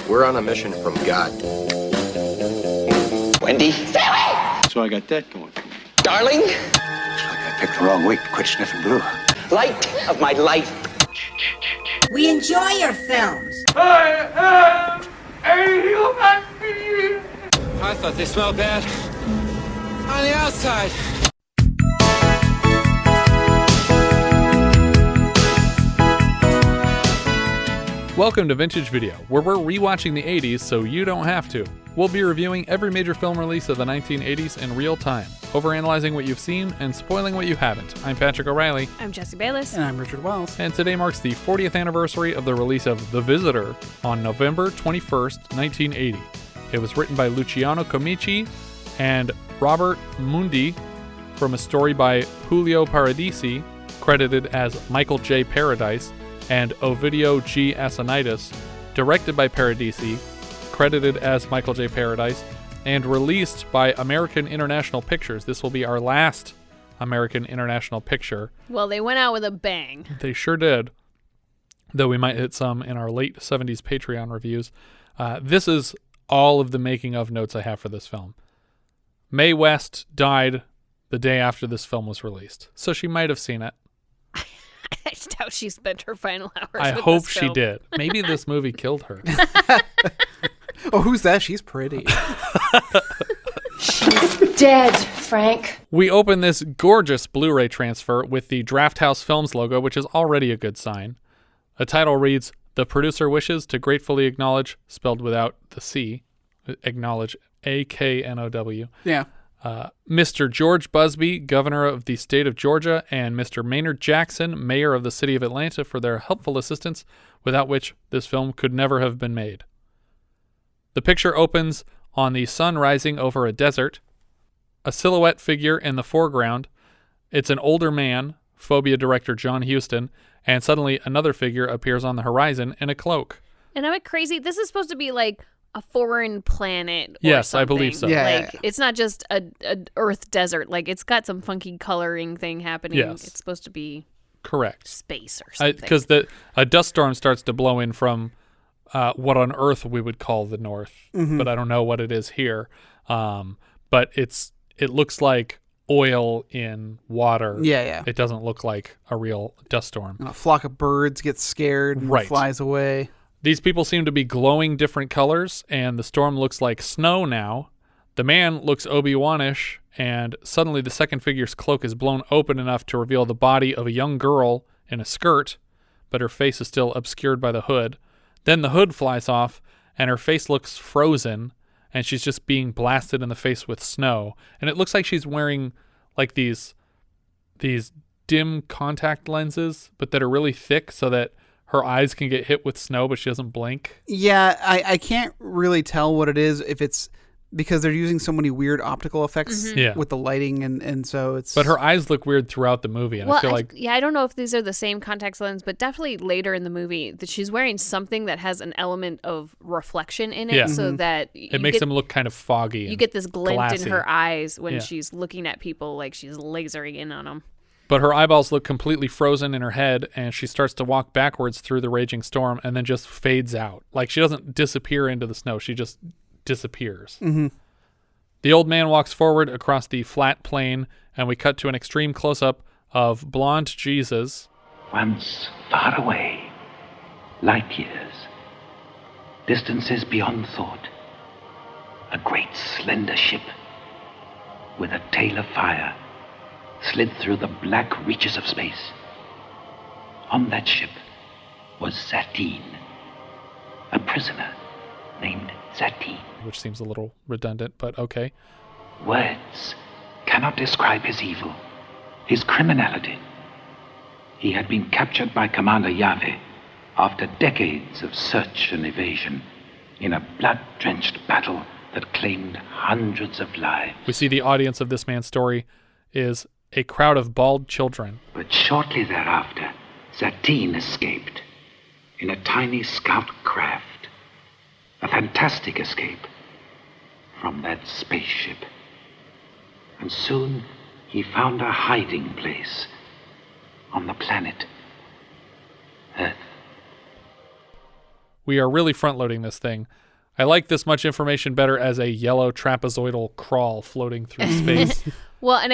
We're on a mission from God. Wendy? Stay away! So I got that going for me. Darling? Looks like I picked the wrong week to quit sniffing glue. Light of my life. We enjoy your films. I am a human being. I thought they smelled bad on the outside. Welcome to Vintage Video, where we're rewatching the 80s so you don't have to. We'll be reviewing every major film release of the 1980s in real time, overanalyzing what you've seen and spoiling what you haven't. I'm Patrick O'Reilly. I'm Jessie Bayless. And I'm Richard Wells. And today marks the 40th anniversary of the release of The Visitor on November 21st, 1980. It was written by Luciano Comici and Robert Mundi from a story by Giulio Paradisi, credited as Michael J. Paradise, and Ovidio G. Assonitis, directed by Paradisi, credited as Michael J. Paradise, and released by American International Pictures. This will be our last American International picture. Well, they went out with a bang. They sure did, though we might hit some in our late 70s Patreon reviews. This is all of the making of notes I have for this film. Mae West died the day after this film was released, so she might have seen it. I doubt she spent her final hours I with hope this she film. did. Maybe this movie killed her. Oh, who's that? She's pretty. She's dead, Frank. We open this gorgeous Blu-ray transfer with the Draft House Films logo, which is already a good sign. A title reads, "The producer wishes to gratefully acknowledge," spelled without the C, acknowledge, A-K-N-O-W. Yeah. Mr. George Busby, governor of the state of Georgia, and Mr. Maynard Jackson, mayor of the city of Atlanta, for their helpful assistance, without which this film could never have been made. The picture opens on the sun rising over a desert, a silhouette figure in the foreground. It's an older man, Phobia director John Huston, and suddenly another figure appears on the horizon in a cloak. And am I crazy? This is supposed to be like a foreign planet or Yes, something. I believe so. Yeah, Like, it's not just a Earth desert. Like, it's got some funky coloring thing happening. Yes. It's supposed to be Correct. space or something. Because a dust storm starts to blow in from what on Earth we would call the north, but I don't know what it is here. But it looks like oil in water. Yeah. It doesn't look like a real dust storm. And a flock of birds gets scared and Right. flies away. These people seem to be glowing different colors, and the storm looks like snow now. The man looks Obi-Wan-ish, and suddenly the second figure's cloak is blown open enough to reveal the body of a young girl in a skirt, but her face is still obscured by the hood. Then the hood flies off, and her face looks frozen, and she's just being blasted in the face with snow. And it looks like she's wearing like these dim contact lenses, but that are really thick so that her eyes can get hit with snow, but she doesn't blink. Yeah, I can't really tell what it is, if it's because they're using so many weird optical effects with the lighting, and so it's... But her eyes look weird throughout the movie, and I feel like... I don't know if these are the same contact lens, but definitely later in the movie that she's wearing something that has an element of reflection in it, so that... It makes them look kind of foggy. You get this glint glassy in her eyes when she's looking at people, like she's lasering in on them. But her eyeballs look completely frozen in her head, and she starts to walk backwards through the raging storm and then just fades out. Like, she doesn't disappear into the snow. She just disappears. Mm-hmm. The old man walks forward across the flat plain, and we cut to an extreme close-up of blonde Jesus. Once far away, light years, distances beyond thought, a great slender ship with a tail of fire slid through the black reaches of space. On that ship was Satine, a prisoner named Satine. Which seems a little redundant, but okay. Words cannot describe his evil, his criminality. He had been captured by Commander Yave after decades of search and evasion in a blood-drenched battle that claimed hundreds of lives. We see the audience of this man's story is a crowd of bald children. But shortly thereafter, Satine escaped in a tiny scout craft. A fantastic escape from that spaceship. And soon he found a hiding place on the planet Earth. We are really front-loading this thing. I like this much information better as a yellow trapezoidal crawl floating through space. Well, and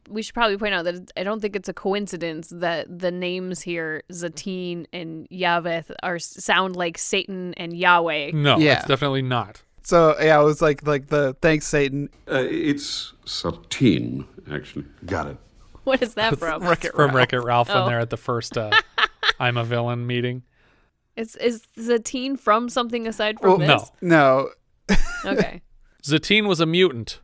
we should probably point out that I don't think it's a coincidence that the names here, Zatine and Yaveth, sound like Satan and Yahweh. No, it's definitely not. So, yeah, it was like the thanks, Satan. It's Satine, actually. Got it. What is that from? Wreck-It Ralph when they're at the first I'm a Villain meeting. Is Zatine from something aside from this? No. Okay. Zatine was a mutant.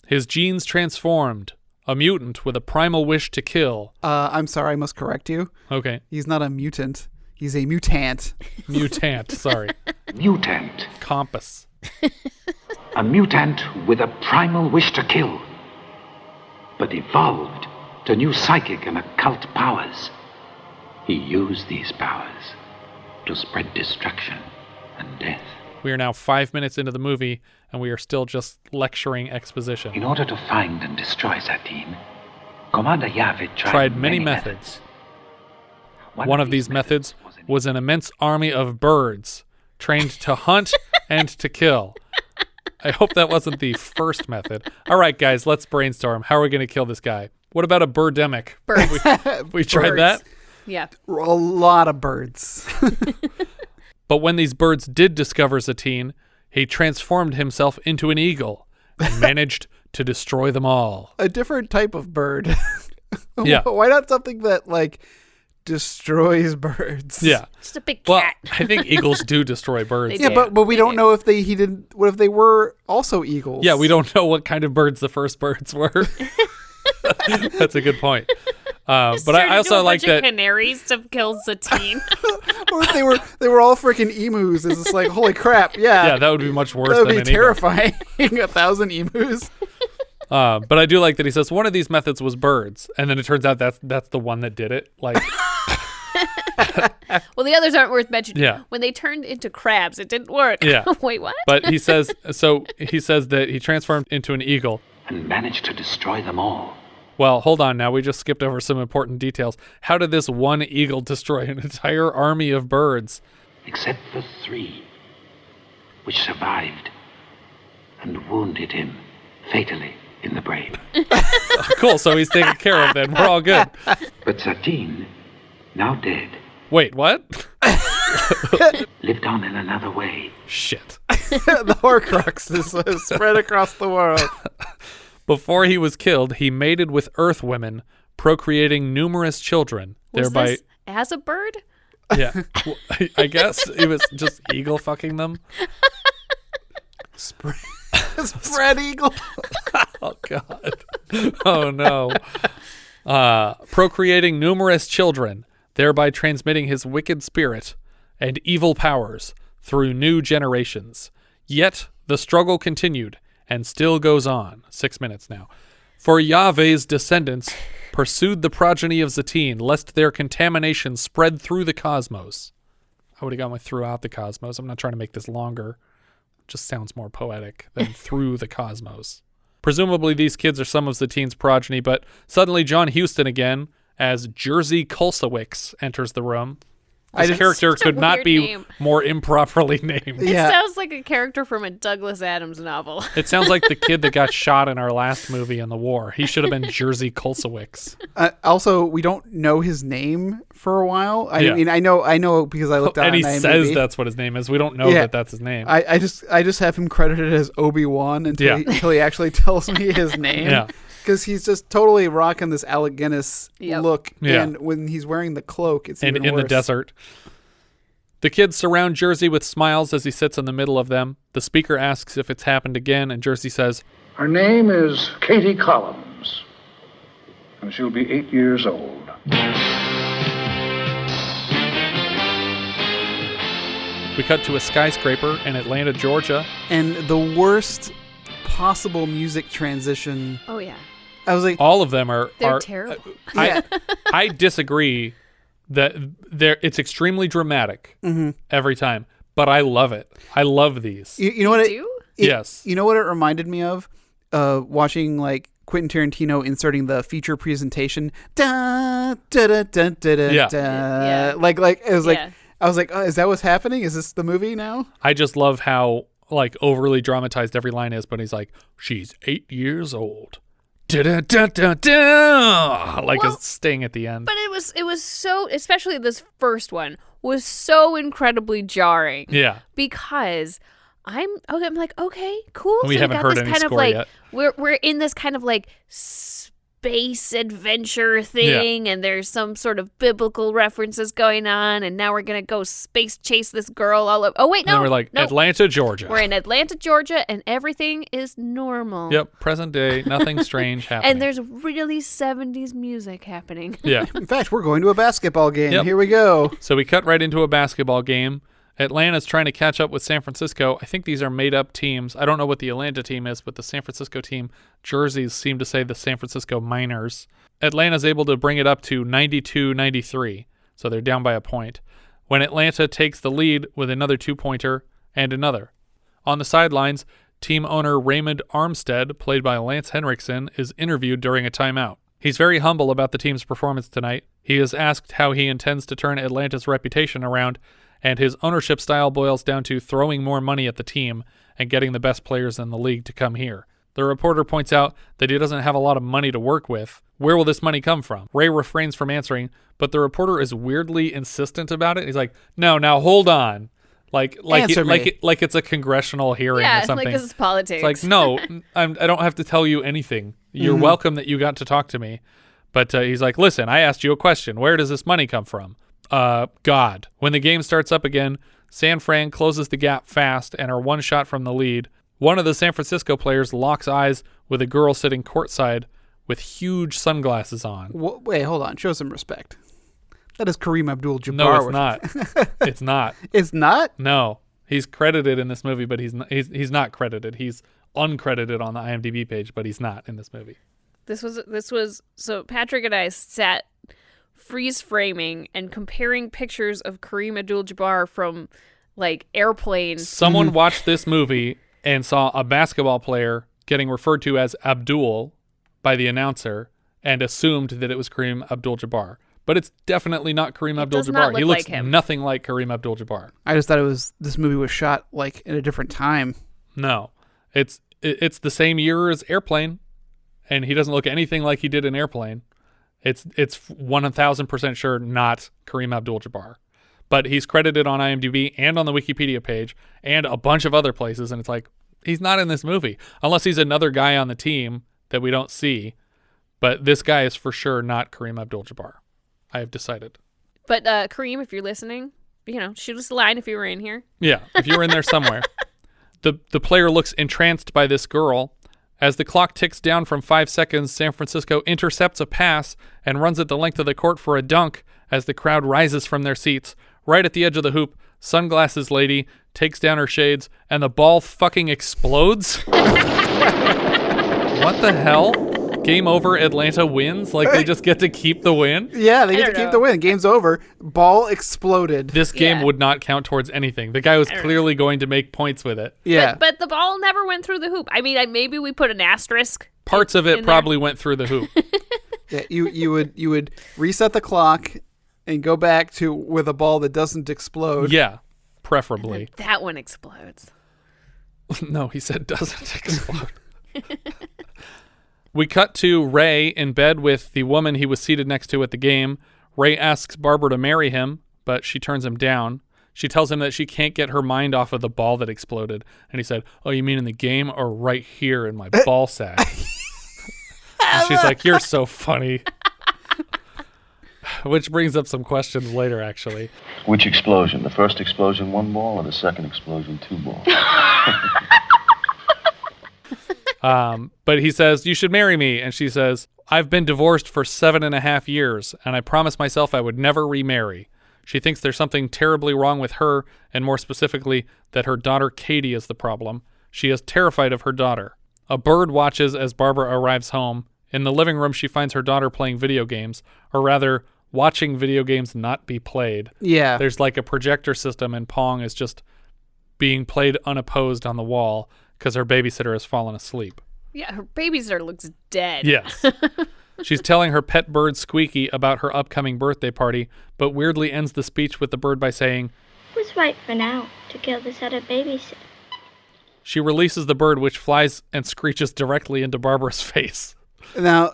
His genes transformed. A mutant with a primal wish to kill. I'm sorry, I must correct you. Okay. He's not a mutant. He's a mutant. Mutant, sorry. Mutant. Compass. A mutant with a primal wish to kill, but evolved to new psychic and occult powers. He used these powers to spread destruction and death. We are now 5 minutes into the movie, and we are still just lecturing exposition. In order to find and destroy Zatine, Commander Yaveth tried many methods. One of these methods was an immense army of birds trained to hunt and to kill. I hope that wasn't the first method. All right, guys, let's brainstorm. How are we going to kill this guy? What about a birdemic? Birds. We tried that? Yeah. A lot of birds. But when these birds did discover Zatine, he transformed himself into an eagle and managed to destroy them all. A different type of bird. Yeah. Why not something that, like, destroys birds? Yeah. Just a big Well, cat. I think eagles do destroy birds. Yeah, but we don't know if he didn't. What if they were also eagles? Yeah, we don't know what kind of birds the first birds were. That's a good point. But I also like that canaries to kill Zatine. Or if they were all freaking emus. It's just like, holy crap! Yeah, that would be much worse. That would than be terrifying. 1,000 emus. But I do like that he says one of these methods was birds, and then it turns out that's the one that did it. Like, well, the others aren't worth mentioning. Yeah. When they turned into crabs, it didn't work. Yeah. Wait, what? But he says that he transformed into an eagle and managed to destroy them all. Well, hold on now. We just skipped over some important details. How did this one eagle destroy an entire army of birds? Except for 3, which survived and wounded him fatally in the brain. Cool, so he's taken care of then. We're all good. But Zatine, now dead. Wait, what? Lived on in another way. Shit. The Horcrux is spread across the world. Before he was killed, he mated with Earth women, procreating numerous children. Was this as a bird? Yeah. Well, I guess he was just eagle fucking them. Spread eagle. Oh, God. Oh, no. Procreating numerous children, thereby transmitting his wicked spirit and evil powers through new generations. Yet the struggle continued and still goes on. 6 minutes now. For Yahweh's descendants pursued the progeny of Zatine, lest their contamination spread through the cosmos. I would have gone with throughout the cosmos. I'm not trying to make this longer. It just sounds more poetic than through the cosmos. Presumably these kids are some of Zatine's progeny, but suddenly John Huston again, as Jerzy Colsowicz, enters the room. This character could not be name. more improperly named. It sounds like a character from a Douglas Adams novel. It sounds like the kid that got shot in our last movie in the war. He should have been Jerzy Colsowicz. Also, we don't know his name for a while. I mean, I know because I looked at and he IMDb. says that's what his name is. We don't know that that's his name. I just have him credited as Obi-Wan until he actually tells me his name. Yeah. Because he's just totally rocking this Alec Guinness look. Yeah. And when he's wearing the cloak, it's even in worse. the desert. The kids surround Jerzy with smiles as he sits in the middle of them. The speaker asks if it's happened again, and Jerzy says, Her name is Katy Collins, and she'll be 8 years old. We cut to a skyscraper in Atlanta, Georgia. And the worst possible music transition. Oh, yeah. I was like, all of them are terrible. I disagree that it's extremely dramatic every time, but I love it. I love these. You know what? Yes. You know what it reminded me of? Watching like Quentin Tarantino inserting the feature presentation. Da, da, da, da, da, da, Yeah. Like it was like I was like, oh, is that what's happening? Is this the movie now? I just love how like overly dramatized every line is, but he's like, she's 8 years old. Da-da-da-da-da! Like a sting at the end. But it was so, especially this first one, was so incredibly jarring. Yeah. Because I'm like, okay, cool. We haven't heard any score yet. We're in this kind of like space adventure thing, and there's some sort of biblical references going on, and now we're gonna go space chase this girl all over. Oh wait, no. And then we're like, no. Atlanta, Georgia. We're in Atlanta, Georgia, and everything is normal. Yep, present day, nothing strange happening. And there's really 70s music happening. Yeah. In fact, we're going to a basketball game. Yep. Here we go. So we cut right into a basketball game. Atlanta's trying to catch up with San Francisco. I think these are made-up teams. I don't know what the Atlanta team is, but the San Francisco team jerseys seem to say the San Francisco Miners. Atlanta's able to bring it up to 92-93, so they're down by a point, when Atlanta takes the lead with another two-pointer and another. On the sidelines, team owner Raymond Armstead, played by Lance Henriksen, is interviewed during a timeout. He's very humble about the team's performance tonight. He is asked how he intends to turn Atlanta's reputation around, and his ownership style boils down to throwing more money at the team and getting the best players in the league to come here. The reporter points out that he doesn't have a lot of money to work with. Where will this money come from? Ray refrains from answering, but the reporter is weirdly insistent about it. He's like, no, now hold on. Like it's a congressional hearing or something. Yeah, like this is politics. It's like, no, I don't have to tell you anything. You're welcome that you got to talk to me. But he's like, listen, I asked you a question. Where does this money come from? God. When the game starts up again, San Fran closes the gap fast and are one shot from the lead. One of the San Francisco players locks eyes with a girl sitting courtside with huge sunglasses on. Wait, hold on. Show some respect. That is Kareem Abdul-Jabbar. No, it's not. It's not. It's not? No. He's credited in this movie, but he's not credited. He's uncredited on the IMDb page, but he's not in this movie. This was so Patrick and I sat freeze framing and comparing pictures of Kareem Abdul-Jabbar from like airplanes. Someone watched this movie and saw a basketball player getting referred to as Abdul by the announcer and assumed that it was Kareem Abdul-Jabbar. But it's definitely not Kareem Abdul-Jabbar. He looks nothing like Kareem Abdul-Jabbar. I just thought this movie was shot like in a different time. No. It's the same year as Airplane, and he doesn't look anything like he did in Airplane. It's 1,000% sure not Kareem Abdul-Jabbar. But he's credited on IMDb and on the Wikipedia page and a bunch of other places, and it's like, he's not in this movie. Unless he's another guy on the team that we don't see. But this guy is for sure not Kareem Abdul-Jabbar. I have decided. But Kareem, if you're listening, shoot us a line if you were in here. Yeah, if you were in there somewhere. The player looks entranced by this girl. As the clock ticks down from 5 seconds, San Francisco intercepts a pass and runs it the length of the court for a dunk as the crowd rises from their seats. Right at the edge of the hoop, Sunglasses Lady takes down her shades and the ball fucking explodes. What the hell? Game over, Atlanta wins? Like they just get to keep the win? Yeah, they get to keep the win. Game's over. Ball exploded. This game would not count towards anything. The guy was clearly going to make points with it. Yeah. But the ball never went through the hoop. I mean, maybe we put an asterisk. Parts of it probably went through the hoop. Yeah, you would reset the clock and go back to with a ball that doesn't explode. Yeah, preferably. That one explodes. No, he said doesn't explode. We cut to Ray in bed with the woman he was seated next to at the game. Ray asks Barbara to marry him, but she turns him down. She tells him that she can't get her mind off of the ball that exploded. And he said, oh, you mean in the game or right here in my ball sack? And she's like, you're so funny. Which brings up some questions later, actually. Which explosion? The first explosion, 1 ball, or the second explosion, 2 balls? But he says, you should marry me. And she says, I've been divorced for 7.5 years, and I promised myself I would never remarry. She thinks there's something terribly wrong with her, and more specifically, that her daughter Katy is the problem. She is terrified of her daughter. A bird watches as Barbara arrives home. In the living room, she finds her daughter playing video games, or rather, watching video games not be played. Yeah. There's like a projector system, and Pong is just being played unopposed on the wall because her babysitter has fallen asleep. Yeah, her babysitter looks dead. Yes. She's telling her pet bird Squeaky about her upcoming birthday party, but weirdly ends the speech with the bird by saying, "It was right for now to kill this other babysitter." She releases the bird, which flies and screeches directly into Barbara's face. Now,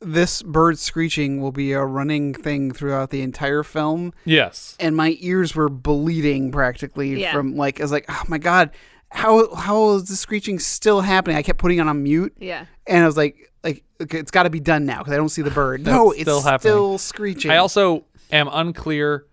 this bird screeching will be a running thing throughout the entire film. Yes. And my ears were bleeding practically from I was like, oh my God, how is the screeching still happening? I kept putting it on mute. Yeah. And I was like, okay, it's got to be done now because I don't see the bird. No, it's still screeching. I also am unclear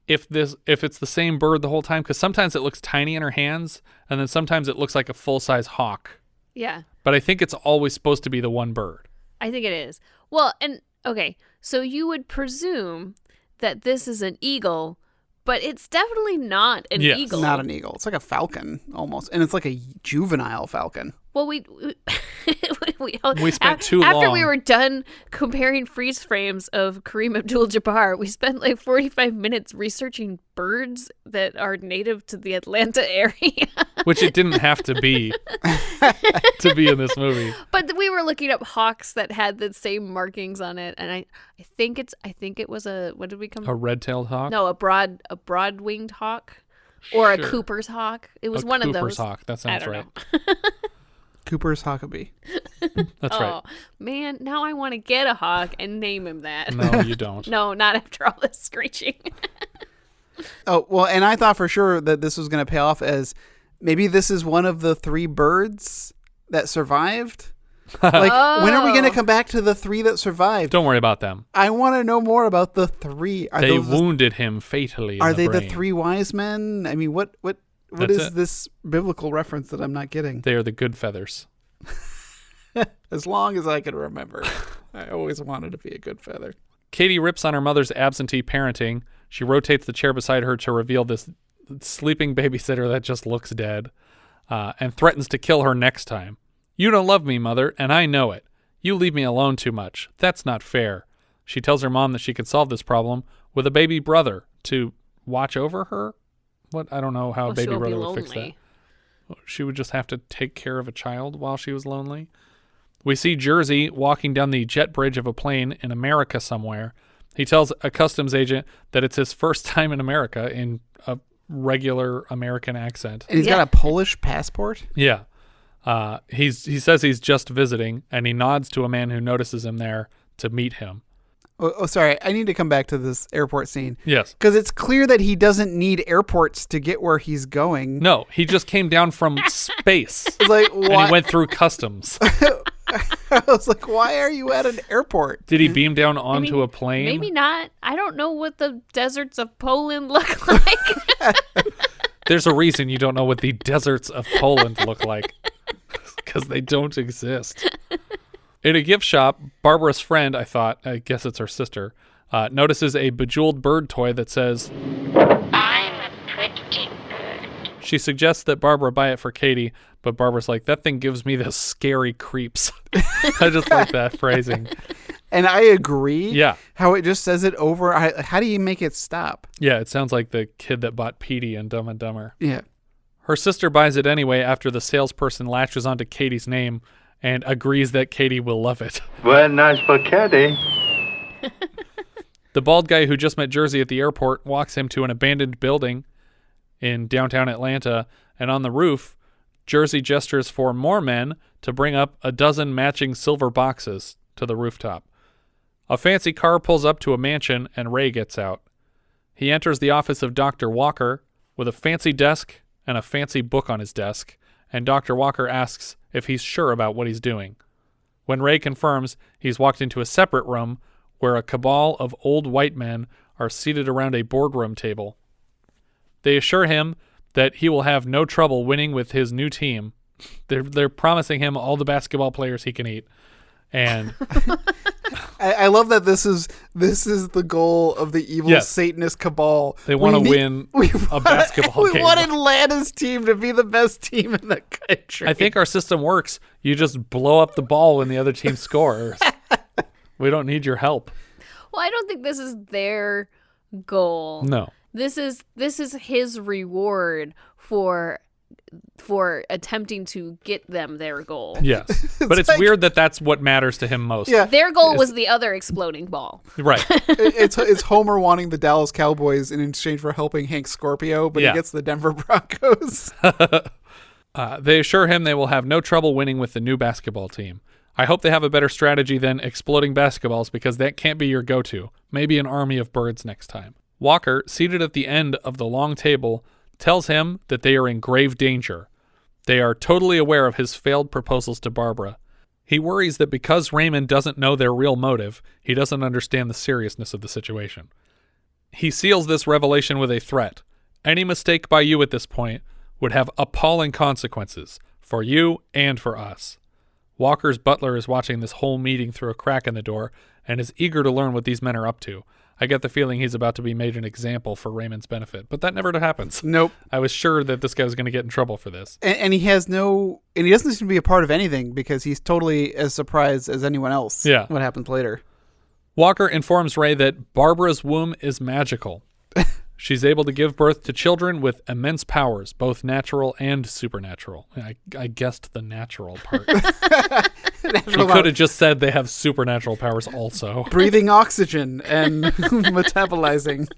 if it's the same bird the whole time, because sometimes it looks tiny in her hands, and then sometimes it looks like a full-size hawk. Yeah. But I think it's always supposed to be the one bird. I think it is. Well, and okay, so you would presume that this is an eagle, but it's definitely not an eagle. It's not an eagle. It's like a falcon almost, and it's like a juvenile falcon. Well, we spent too long. After we were done comparing freeze frames of Kareem Abdul-Jabbar, we spent like 45 minutes researching birds that are native to the Atlanta area. Which it didn't have to be in this movie. But we were looking up hawks that had the same markings on it, and I think it was what did we come? A red-tailed hawk? No, a broad-winged hawk, or a Cooper's hawk. It was one of those. Cooper's hawk. That sounds right. Cooper's Huckabee. That's right. Man, now I want to get a hawk and name him that. No, you don't. No, not after all this screeching. Oh, well, and I thought for sure that this was going to pay off as maybe this is one of the 3 birds that survived. When are we going to come back to the 3 that survived? Don't worry about them. I want to know more about the 3. They wounded him fatally. Are they the the 3 wise men? I mean, what is this biblical reference that I'm not getting? They are the good feathers. As long as I can remember. I always wanted to be a good feather. Katy rips on her mother's absentee parenting. She rotates the chair beside her to reveal this sleeping babysitter that just looks dead, and threatens to kill her next time. "You don't love me, Mother, and I know it. You leave me alone too much. That's not fair." She tells her mom that she could solve this problem with a baby brother to watch over her. What? I don't know how a baby brother would fix that. She would just have to take care of a child while she was lonely. We see Jerzy walking down the jet bridge of a plane in America somewhere. He tells a customs agent that it's his first time in America in a regular American accent. And he's got a Polish passport? Yeah. He says he's just visiting, and he nods to a man who notices him there to meet him. Oh, sorry. I need to come back to this airport scene. Yes. Because it's clear that he doesn't need airports to get where he's going. No, he just came down from space. Like, and he went through customs. I was like, why are you at an airport? Did he beam down onto a plane? Maybe not. I don't know what the deserts of Poland look like. There's a reason you don't know what the deserts of Poland look like. Because they don't exist. In a gift shop, Barbara's friend, I guess it's her sister, notices a bejeweled bird toy that says, "I'm a pretty bird." She suggests that Barbara buy it for Katy, but Barbara's like, that thing gives me the scary creeps. I just like that phrasing. And I agree. Yeah. How it just says it over. How do you make it stop? Yeah, it sounds like the kid that bought Petey in Dumb and Dumber. Yeah. Her sister buys it anyway after the salesperson latches onto Katy's name and agrees that Katy will love it. Well, nice for Katy. The bald guy who just met Jerzy at the airport walks him to an abandoned building in downtown Atlanta, and on the roof, Jerzy gestures for more men to bring up a dozen matching silver boxes to the rooftop. A fancy car pulls up to a mansion, and Ray gets out. He enters the office of Dr. Walker with a fancy desk and a fancy book on his desk, and Dr. Walker asks if he's sure about what he's doing. When Ray confirms, he's walked into a separate room where a cabal of old white men are seated around a boardroom table. They assure him that he will have no trouble winning with his new team. They're promising him all the basketball players he can eat. And I love that this is the goal of the evil Satanist cabal. They want to win a basketball game. We want Atlanta's team to be the best team in the country. I think our system works. You just blow up the ball when the other team scores. We don't need your help. Well, I don't think this is their goal. No. This is his reward for for attempting to get them their goal. Yes. But it's weird that that's what matters to him most. Yeah. Their goal was the other exploding ball. Right. It's Homer wanting the Dallas Cowboys in exchange for helping Hank Scorpio, but he gets the Denver Broncos. They assure him they will have no trouble winning with the new basketball team. I hope they have a better strategy than exploding basketballs, because that can't be your go-to. Maybe an army of birds next time. Walker, seated at the end of the long table, tells him that they are in grave danger. They are totally aware of his failed proposals to Barbara. He worries that because Raymond doesn't know their real motive, he doesn't understand the seriousness of the situation. He seals this revelation with a threat. Any mistake by you at this point would have appalling consequences for you and for us. Walker's butler is watching this whole meeting through a crack in the door and is eager to learn what these men are up to. I get the feeling he's about to be made an example for Raymond's benefit, but that never happens. Nope. I was sure that this guy was going to get in trouble for this. And he has no, and he doesn't seem to be a part of anything because he's totally as surprised as anyone else. Yeah. What happens later. Walker informs Ray that Barbara's womb is magical. She's able to give birth to children with immense powers, both natural and supernatural. I guessed the natural part. You could have just said they have supernatural powers also. Breathing oxygen and metabolizing.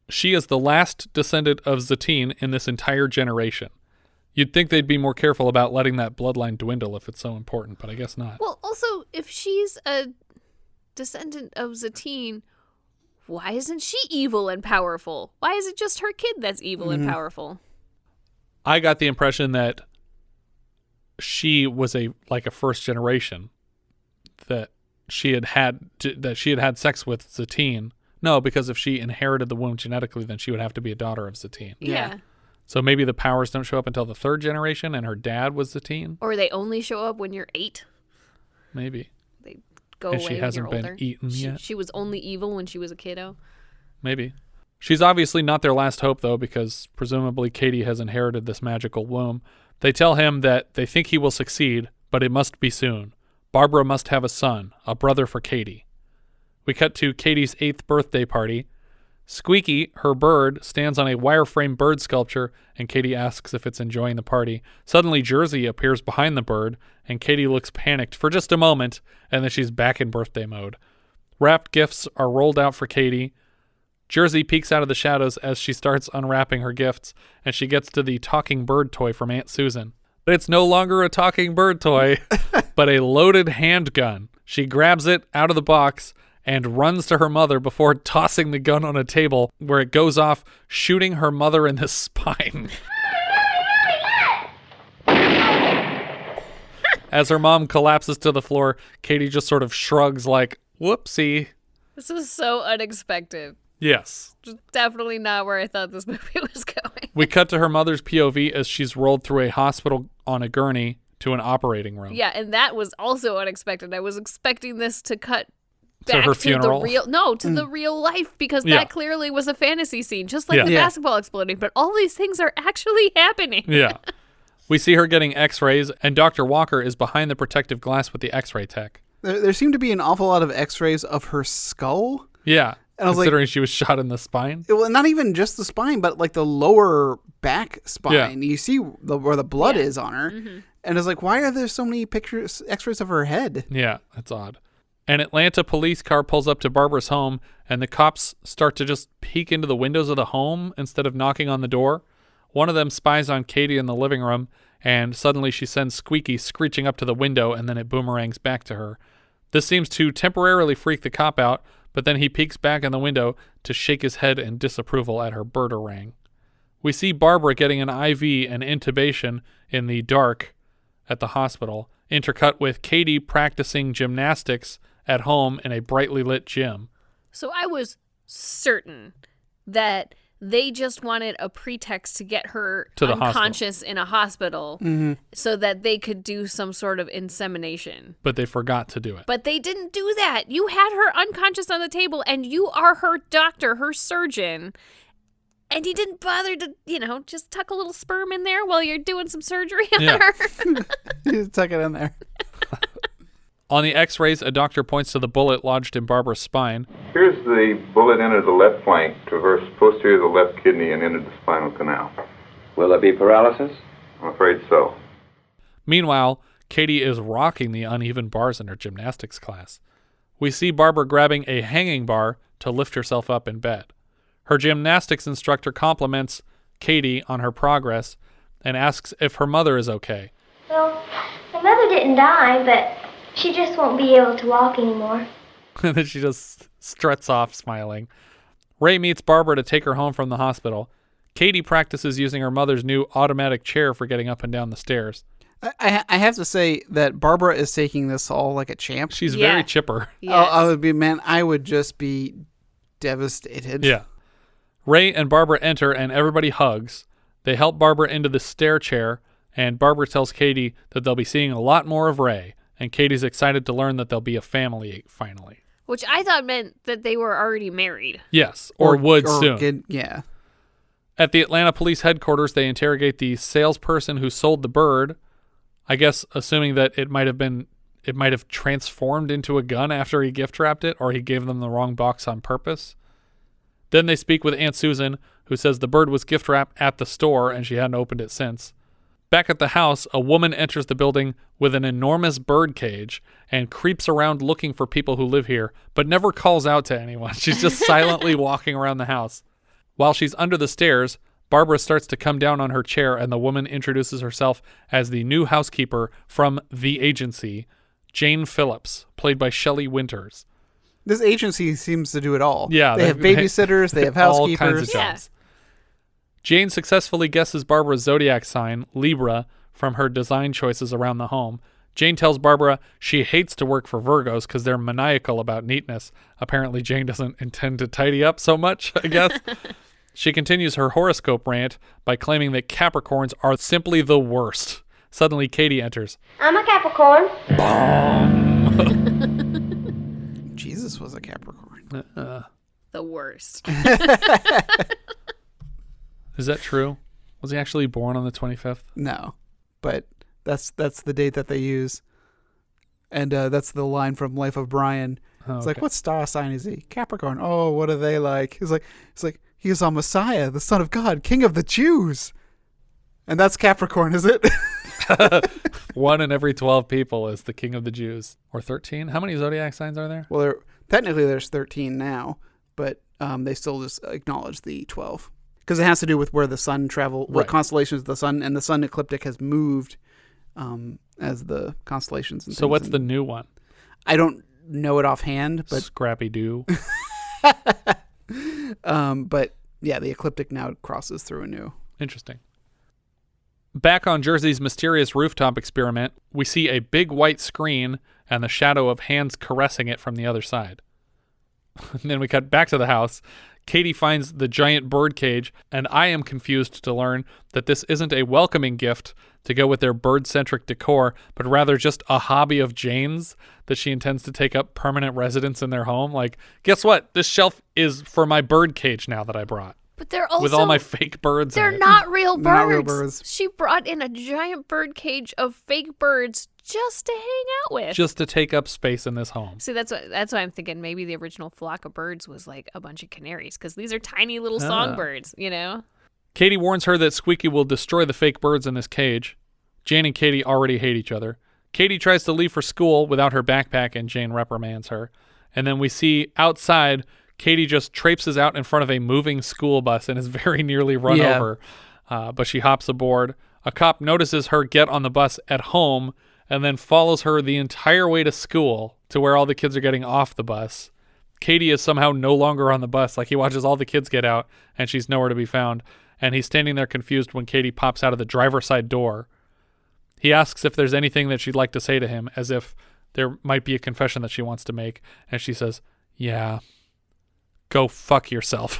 She is the last descendant of Zatine in this entire generation. You'd think they'd be more careful about letting that bloodline dwindle if it's so important, but I guess not. Well, also, if she's a descendant of Zatine, why isn't she evil and powerful? Why is it just her kid that's evil and powerful? I got the impression that she was a first generation, that she had had sex with Zatine. No, because if she inherited the womb genetically, then she would have to be a daughter of Zatine. Yeah. So maybe the powers don't show up until the third generation, and her dad was Zatine. Or they only show up when you're 8. Maybe. They go And away she when hasn't you're been older. eaten yet. She was only evil when she was a kiddo. Maybe. She's obviously not their last hope, though, because presumably Katy has inherited this magical womb. They tell him that they think he will succeed, but it must be soon. Barbara must have a son, a brother for Katy. We cut to Katy's 8th birthday party. Squeaky, her bird, stands on a wireframe bird sculpture, and Katy asks if it's enjoying the party. Suddenly, Jerzy appears behind the bird, and Katy looks panicked for just a moment, and then she's back in birthday mode. Wrapped gifts are rolled out for Katy. Jerzy peeks out of the shadows as she starts unwrapping her gifts, and she gets to the talking bird toy from Aunt Susan. It's no longer a talking bird toy, but a loaded handgun. She grabs it out of the box and runs to her mother before tossing the gun on a table, where it goes off, shooting her mother in the spine. As her mom collapses to the floor, Katy just sort of shrugs like, whoopsie. This was so unexpected. Yes. Just definitely not where I thought this movie was going. We cut to her mother's POV as she's rolled through a hospital on a gurney to an operating room. Yeah, and that was also unexpected. I was expecting this to cut back her funeral? the real life, because that clearly was a fantasy scene, just like the basketball exploding, but all these things are actually happening. Yeah. We see her getting x-rays, and Dr. Walker is behind the protective glass with the x-ray tech. There seemed to be an awful lot of x-rays of her skull. Yeah, and considering she was shot in the spine. Well, not even just the spine, but like the lower back spine. Yeah. You see where the blood is on her. Mm-hmm. And it's like, why are there so many pictures, x-rays of her head? Yeah, that's odd. An Atlanta police car pulls up to Barbara's home, and the cops start to just peek into the windows of the home instead of knocking on the door. One of them spies on Katy in the living room, and suddenly she sends Squeaky screeching up to the window, and then it boomerangs back to her. This seems to temporarily freak the cop out, but then he peeks back in the window to shake his head in disapproval at her bird-a-rang. We see Barbara getting an IV and intubation in the dark at the hospital, intercut with Katy practicing gymnastics at home in a brightly lit gym. So I was certain that they just wanted a pretext to get her to unconscious in a hospital so that they could do some sort of insemination. But they forgot to do it. But they didn't do that. You had her unconscious on the table, and you are her doctor, her surgeon. And you didn't bother to, just tuck a little sperm in there while you're doing some surgery on her. Just tuck it in there. On the x-rays, a doctor points to the bullet lodged in Barbara's spine. Here's the bullet entered the left flank, traversed posterior of the left kidney, and entered the spinal canal. Will there be paralysis? I'm afraid so. Meanwhile, Katy is rocking the uneven bars in her gymnastics class. We see Barbara grabbing a hanging bar to lift herself up in bed. Her gymnastics instructor compliments Katy on her progress and asks if her mother is okay. Well, my mother didn't die, but she just won't be able to walk anymore. And then she just struts off smiling. Ray meets Barbara to take her home from the hospital. Katy practices using her mother's new automatic chair for getting up and down the stairs. I have to say that Barbara is taking this all like a champ. She's very chipper. Yes. I would just be devastated. Yeah. Ray and Barbara enter and everybody hugs. They help Barbara into the stair chair, and Barbara tells Katy that they'll be seeing a lot more of Ray, and Katy's excited to learn that they'll be a family finally. Which I thought meant that they were already married. Yes, or would soon. Yeah. At the Atlanta Police Headquarters, they interrogate the salesperson who sold the bird, I guess assuming that it might have transformed into a gun after he gift wrapped it, or he gave them the wrong box on purpose. Then they speak with Aunt Susan, who says the bird was gift wrapped at the store and she hadn't opened it since. Back at the house, a woman enters the building with an enormous bird cage and creeps around looking for people who live here, but never calls out to anyone. She's just silently walking around the house. While she's under the stairs, Barbara starts to come down on her chair, and the woman introduces herself as the new housekeeper from the agency, Jane Phillips, played by Shelley Winters. This agency seems to do it all. Yeah. They have babysitters, they have housekeepers. All kinds of jobs. Jane successfully guesses Barbara's zodiac sign, Libra, from her design choices around the home. Jane tells Barbara she hates to work for Virgos because they're maniacal about neatness. Apparently, Jane doesn't intend to tidy up so much, I guess. She continues her horoscope rant by claiming that Capricorns are simply the worst. Suddenly, Katy enters. I'm a Capricorn. Jesus was a Capricorn. The worst. Is that true? Was he actually born on the 25th? No, but that's the date that they use. And that's the line from Life of Brian. It's like, what star sign is he? Capricorn. Oh, what are they like? It's like, he is our Messiah, the Son of God, King of the Jews. And that's Capricorn, is it? 1 in every 12 people is the King of the Jews. Or 13? How many zodiac signs are there? Well, technically there's 13 now, but they still just acknowledge the 12. Because it has to do with where the sun travel, what constellations the sun, and the sun ecliptic has moved as the constellations. And so what's the new one? I don't know it offhand, but Scrappy-Doo. But yeah, the ecliptic now crosses through a new. Interesting. Back on Jersey's mysterious rooftop experiment, we see a big white screen and the shadow of hands caressing it from the other side. And then we cut back to the house. Katy finds the giant bird cage, and I am confused to learn that this isn't a welcoming gift to go with their bird-centric decor, but rather just a hobby of Jane's that she intends to take up permanent residence in their home. Like, guess what? This shelf is for my bird cage now that I brought. But they're also... with all my fake birds They're in it. not real birds. Not real birds. She brought in a giant bird cage of fake birds just to hang out with. Just to take up space in this home. See, that's why I'm thinking maybe the original flock of birds was like a bunch of canaries, because these are tiny little songbirds, you know? Katy warns her that Squeaky will destroy the fake birds in this cage. Jane and Katy already hate each other. Katy tries to leave for school without her backpack, and Jane reprimands her. And then we see outside, Katy just traipses out in front of a moving school bus and is very nearly run over. But she hops aboard. A cop notices her get on the bus at home and then follows her the entire way to school to where all the kids are getting off the bus. Katy is somehow no longer on the bus. Like, he watches all the kids get out and she's nowhere to be found. And he's standing there confused when Katy pops out of the driver's side door. He asks if there's anything that she'd like to say to him, as if there might be a confession that she wants to make. And she says, yeah, go fuck yourself.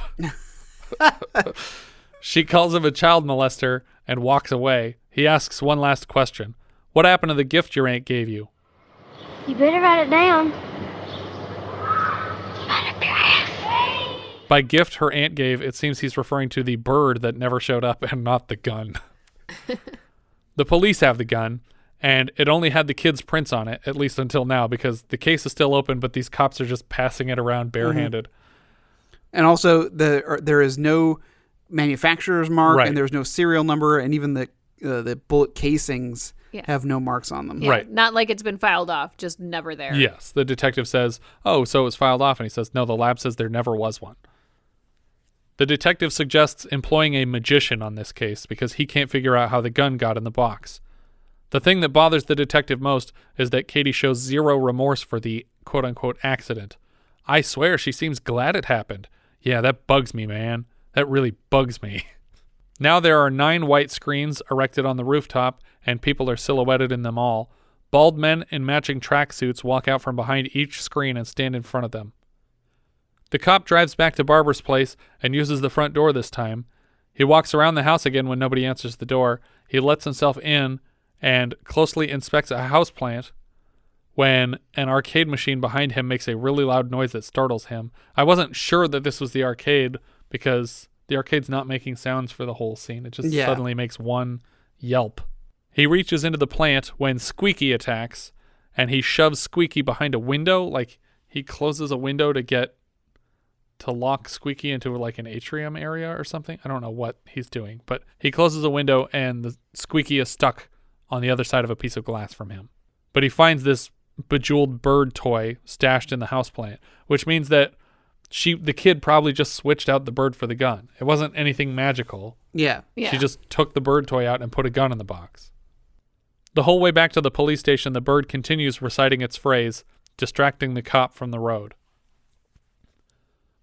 She calls him a child molester and walks away. He asks one last question. What happened to the gift your aunt gave you? You better write it down. By gift her aunt gave, it seems he's referring to the bird that never showed up and not the gun. The police have the gun, and it only had the kids' prints on it, at least until now, because the case is still open, but these cops are just passing it around barehanded. Mm-hmm. And also, there is no manufacturer's mark, right. and there's no serial number, and even the the bullet casings have no marks on them. Yeah, right. Not like it's been filed off, just never there. Yes. The detective says, oh, so it was filed off. And he says, no, the lab says there never was one. The detective suggests employing a magician on this case because he can't figure out how the gun got in the box. The thing that bothers the detective most is that Katy shows zero remorse for the quote-unquote accident. I swear she seems glad it happened. Yeah, that bugs me, man. That really bugs me. Now there are 9 white screens erected on the rooftop, and people are silhouetted in them all. Bald men in matching tracksuits walk out from behind each screen and stand in front of them. The cop drives back to Barbara's place and uses the front door this time. He walks around the house again when nobody answers the door. He lets himself in and closely inspects a houseplant when an arcade machine behind him makes a really loud noise that startles him. I wasn't sure that this was the arcade because the arcade's not making sounds for the whole scene. It just suddenly makes one yelp. He reaches into the plant when Squeaky attacks, and he shoves Squeaky behind a window. Like, he closes a window to lock Squeaky into like an atrium area or something. I don't know what he's doing, but he closes a window and the Squeaky is stuck on the other side of a piece of glass from him. But he finds this bejeweled bird toy stashed in the houseplant, which means that the kid probably just switched out the bird for the gun. It wasn't anything magical. Yeah. She just took the bird toy out and put a gun in the box. The whole way back to the police station, the bird continues reciting its phrase, distracting the cop from the road.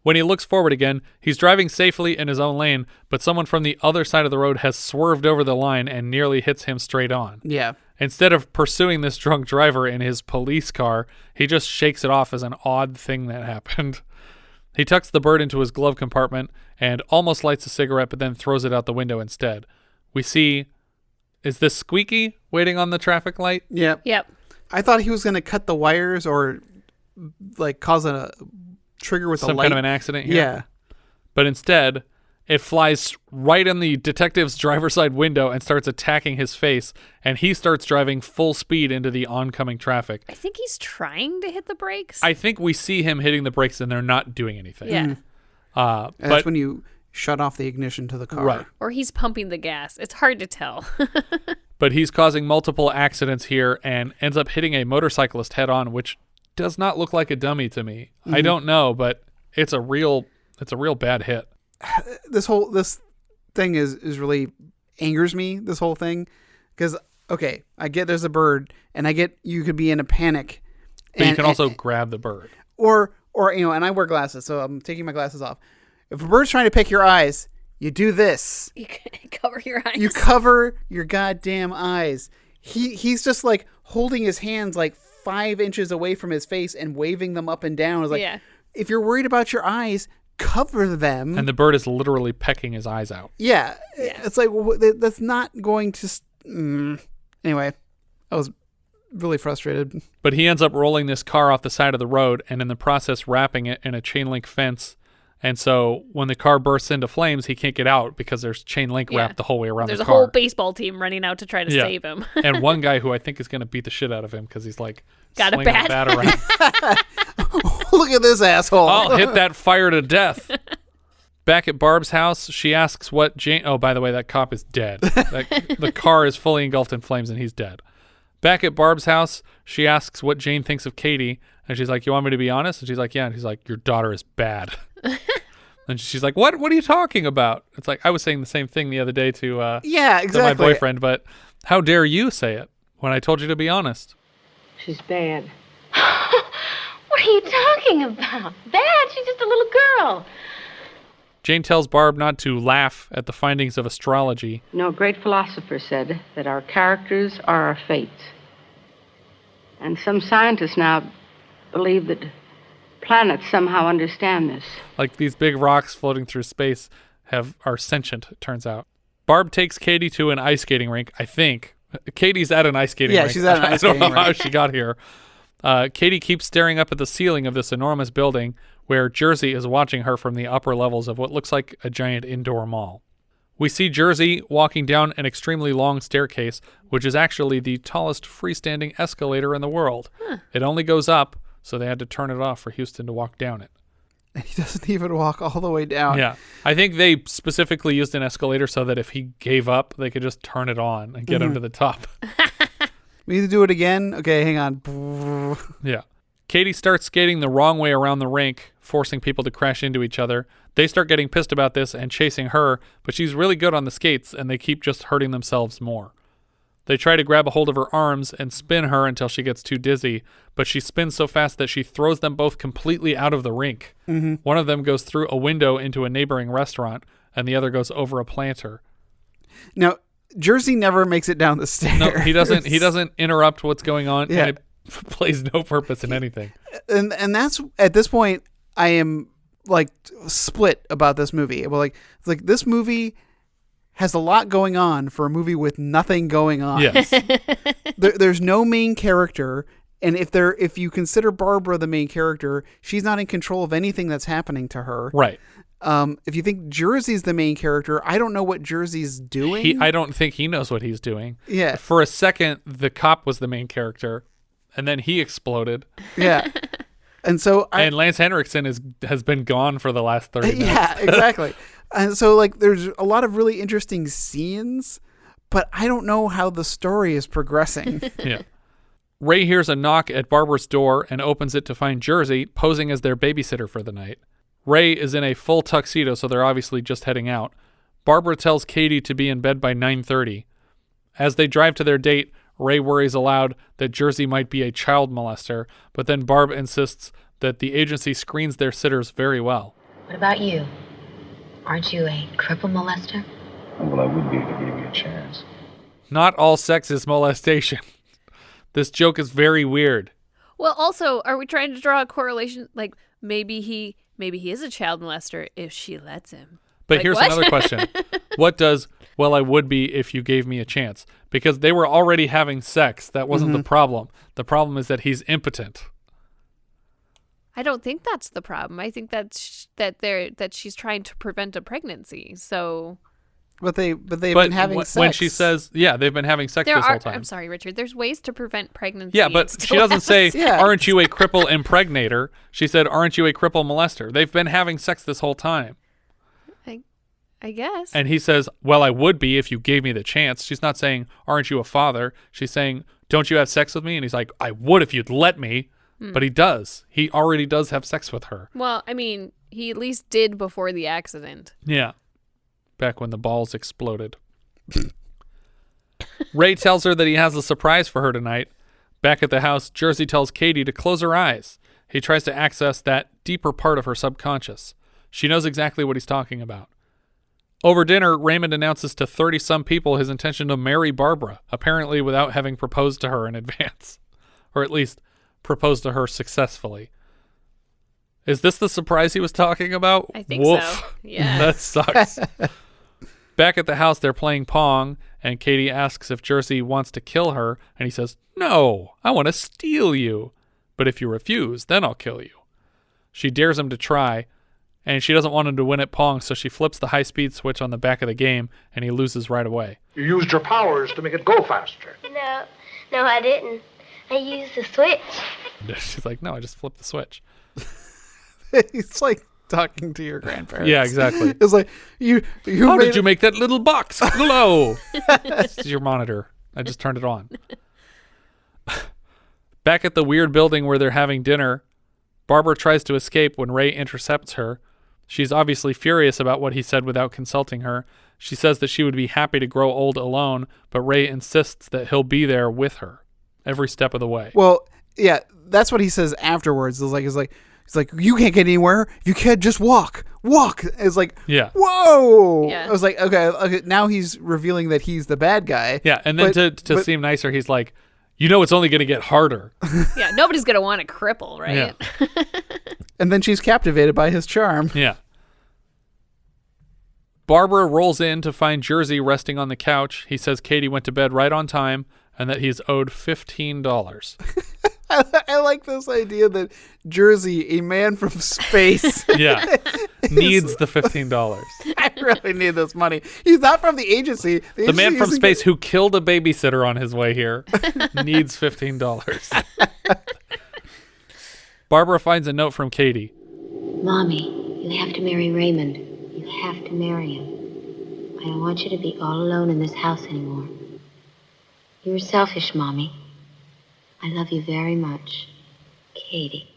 When he looks forward again, he's driving safely in his own lane, but someone from the other side of the road has swerved over the line and nearly hits him straight on. Yeah. Instead of pursuing this drunk driver in his police car, he just shakes it off as an odd thing that happened. He tucks the bird into his glove compartment and almost lights a cigarette, but then throws it out the window instead. We see, is this Squeaky waiting on the traffic light? Yep. I thought he was going to cut the wires or like cause a trigger with some a light. kind of an accident here. Yeah. But instead, it flies right in the detective's driver's side window and starts attacking his face, and he starts driving full speed into the oncoming traffic. I think he's trying to hit the brakes. I think we see him hitting the brakes and they're not doing anything. Yeah. That's when you shut off the ignition to the car. Right. Or he's pumping the gas. It's hard to tell. But he's causing multiple accidents here and ends up hitting a motorcyclist head on, which does not look like a dummy to me. I don't know, but it's a real bad hit. This thing is really angers me, this whole thing, because okay, I get there's a bird and I get you could be in a panic, but you can also grab the bird, or and I wear glasses, so I'm taking my glasses off. If a bird's trying to pick your eyes, you do this. You cover your eyes. You cover your goddamn eyes. He's just like holding his hands like 5 inches away from his face and waving them up and down. It's like, if you're worried about your eyes, cover them. And the bird is literally pecking his eyes out. Yeah. It's like, that's not going to... Anyway, I was really frustrated. But he ends up rolling this car off the side of the road and in the process wrapping it in a chain link fence. And so when the car bursts into flames, he can't get out because there's chain link wrapped the whole way around the car. There's a whole baseball team running out to try to save him. And one guy who I think is going to beat the shit out of him because he's like got swinging a bat around. Look at this asshole. I'll hit that fire to death. Back at Barb's house, she asks what Jane... Oh, by the way, that cop is dead. The car is fully engulfed in flames and he's dead. Back at Barb's house, she asks what Jane thinks of Katy. And she's like, you want me to be honest? And she's like, yeah. And he's like, your daughter is bad. And she's like, what are you talking about? It's like, I was saying the same thing the other day to my boyfriend, but how dare you say it when I told you to be honest? She's bad. What are you talking about? Bad? She's just a little girl. Jane tells Barb not to laugh at the findings of astrology. No, a great philosopher said that our characters are our fates. And some scientists now believe that planets somehow understand this. Like these big rocks floating through space are sentient, it turns out. Barb takes Katy to an ice skating rink, I think. Katy's at an ice skating rink. Yeah, she's at an ice skating rink. I don't know how she got here. Katy keeps staring up at the ceiling of this enormous building where Jerzy is watching her from the upper levels of what looks like a giant indoor mall. We see Jerzy walking down an extremely long staircase, which is actually the tallest freestanding escalator in the world. It only goes up, so they had to turn it off for Huston to walk down it. And he doesn't even walk all the way down. Yeah. I think they specifically used an escalator so that if he gave up, they could just turn it on and get him to the top. We need to do it again? Okay, hang on. Yeah. Katy starts skating the wrong way around the rink, forcing people to crash into each other. They start getting pissed about this and chasing her, but she's really good on the skates, and they keep just hurting themselves more. They try to grab a hold of her arms and spin her until she gets too dizzy, but she spins so fast that she throws them both completely out of the rink. Mm-hmm. One of them goes through a window into a neighboring restaurant, and the other goes over a planter. Now, Jerzy never makes it down the stairs. No, he doesn't. He doesn't interrupt what's going on, Yeah. and it plays no purpose in anything. And that's, at this point, I am like split about this movie. Well, it's like this movie has a lot going on for a movie with nothing going on. Yes. There's no main character, and if you consider Barbara the main character, she's not in control of anything that's happening to her. Right. If you think Jerzy's the main character, I don't know what Jerzy's doing. I don't think he knows what he's doing. Yeah. For a second, the cop was the main character, and then he exploded. Yeah. And so and Lance Henriksen has been gone for the last 30 minutes. Yeah, exactly. And so like there's a lot of really interesting scenes, but I don't know how the story is progressing. Yeah. Ray hears a knock at Barbara's door and opens it to find Jerzy posing as their babysitter for the night. Ray is in a full tuxedo, so they're obviously just heading out. Barbara tells Katy to be in bed by 9:30. As they drive to their date, Ray worries aloud that Jerzy might be a child molester, but then Barb insists that the agency screens their sitters very well. What about you? Aren't you a cripple molester? Well, I would be if you gave me a chance. Not all sex is molestation. This joke is very weird. Well, also, are we trying to draw a correlation? Like, maybe he is a child molester if she lets him. But Like, here's what? another question. What does, well, I would be if you gave me a chance? Because they were already having sex. That wasn't the problem. The problem is that he's impotent. I don't think that's the problem. I think that she's trying to prevent a pregnancy. So, But they've been having sex. When she says, yeah, they've been having sex this whole time. I'm sorry, Richard. There's ways to prevent pregnancy. Yeah, but she doesn't say, aren't you a cripple impregnator? She said, aren't you a cripple molester? They've been having sex this whole time. I guess. And he says, well, I would be if you gave me the chance. She's not saying, aren't you a father? She's saying, don't you have sex with me? And he's like, I would if you'd let me. But he does. He already does have sex with her. Well, I mean, he at least did before the accident. Yeah. Back when the balls exploded. Ray tells her that he has a surprise for her tonight. Back at the house, Jerzy tells Katy to close her eyes. He tries to access that deeper part of her subconscious. She knows exactly what he's talking about. Over dinner, Raymond announces to 30-some people his intention to marry Barbara, apparently without having proposed to her in advance. Or at least proposed to her successfully. Is this the surprise he was talking about? I think Woof. so. Yeah. That sucks. Back at the house, they're playing Pong, and Katy asks if Jerzy wants to kill her, and he says, no, I want to steal you. But if you refuse, then I'll kill you. She dares him to try, and she doesn't want him to win at Pong, so she flips the high-speed switch on the back of the game, and he loses right away. You used your powers to make it go faster. No, I didn't. I used the switch. She's like, no, I just flipped the switch. It's like talking to your grandparents. Yeah, exactly. It's like, you How did you make that little box glow? This is your monitor. I just turned it on. Back at the weird building where they're having dinner, Barbara tries to escape when Ray intercepts her. She's obviously furious about what he said without consulting her. She says that she would be happy to grow old alone, but Ray insists that he'll be there with her every step of the way. Well, yeah, that's what he says afterwards. It's like, you can't get anywhere. If you can't, just walk. It's like, yeah. Whoa. Yeah. I was like, okay, now he's revealing that he's the bad guy. Yeah, and then to seem nicer, he's like, you know it's only going to get harder. Yeah, nobody's going to want a cripple, right? Yeah. And then she's captivated by his charm. Yeah. Barbara rolls in to find Jerzy resting on the couch. He says Katy went to bed right on time and that he's owed $15. I like this idea that Jerzy, a man from space, yeah, needs the $15. I really need this money. He's not from the agency. The man from space who killed a babysitter on his way here needs $15. Barbara finds a note from Katy. Mommy, you have to marry Raymond. You have to marry him. I don't want you to be all alone in this house anymore. You're selfish, Mommy. I love you very much. Katy.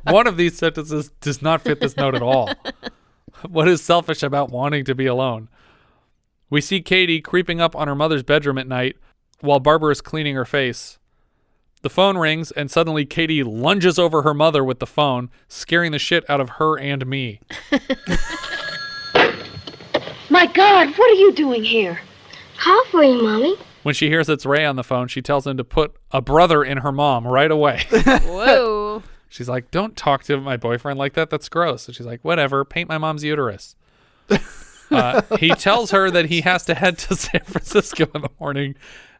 One of these sentences does not fit this note at all. What is selfish about wanting to be alone? We see Katy creeping up on her mother's bedroom at night while Barbara is cleaning her face. The phone rings, and suddenly Katy lunges over her mother with the phone, scaring the shit out of her and me. My God, what are you doing here? Call for you, Mommy. When she hears it's Ray on the phone, she tells him to put a brother in her mom right away. Whoa. She's like, don't talk to my boyfriend like that. That's gross. And she's like, whatever, paint my mom's uterus. He tells her that he has to head to San Francisco in the morning,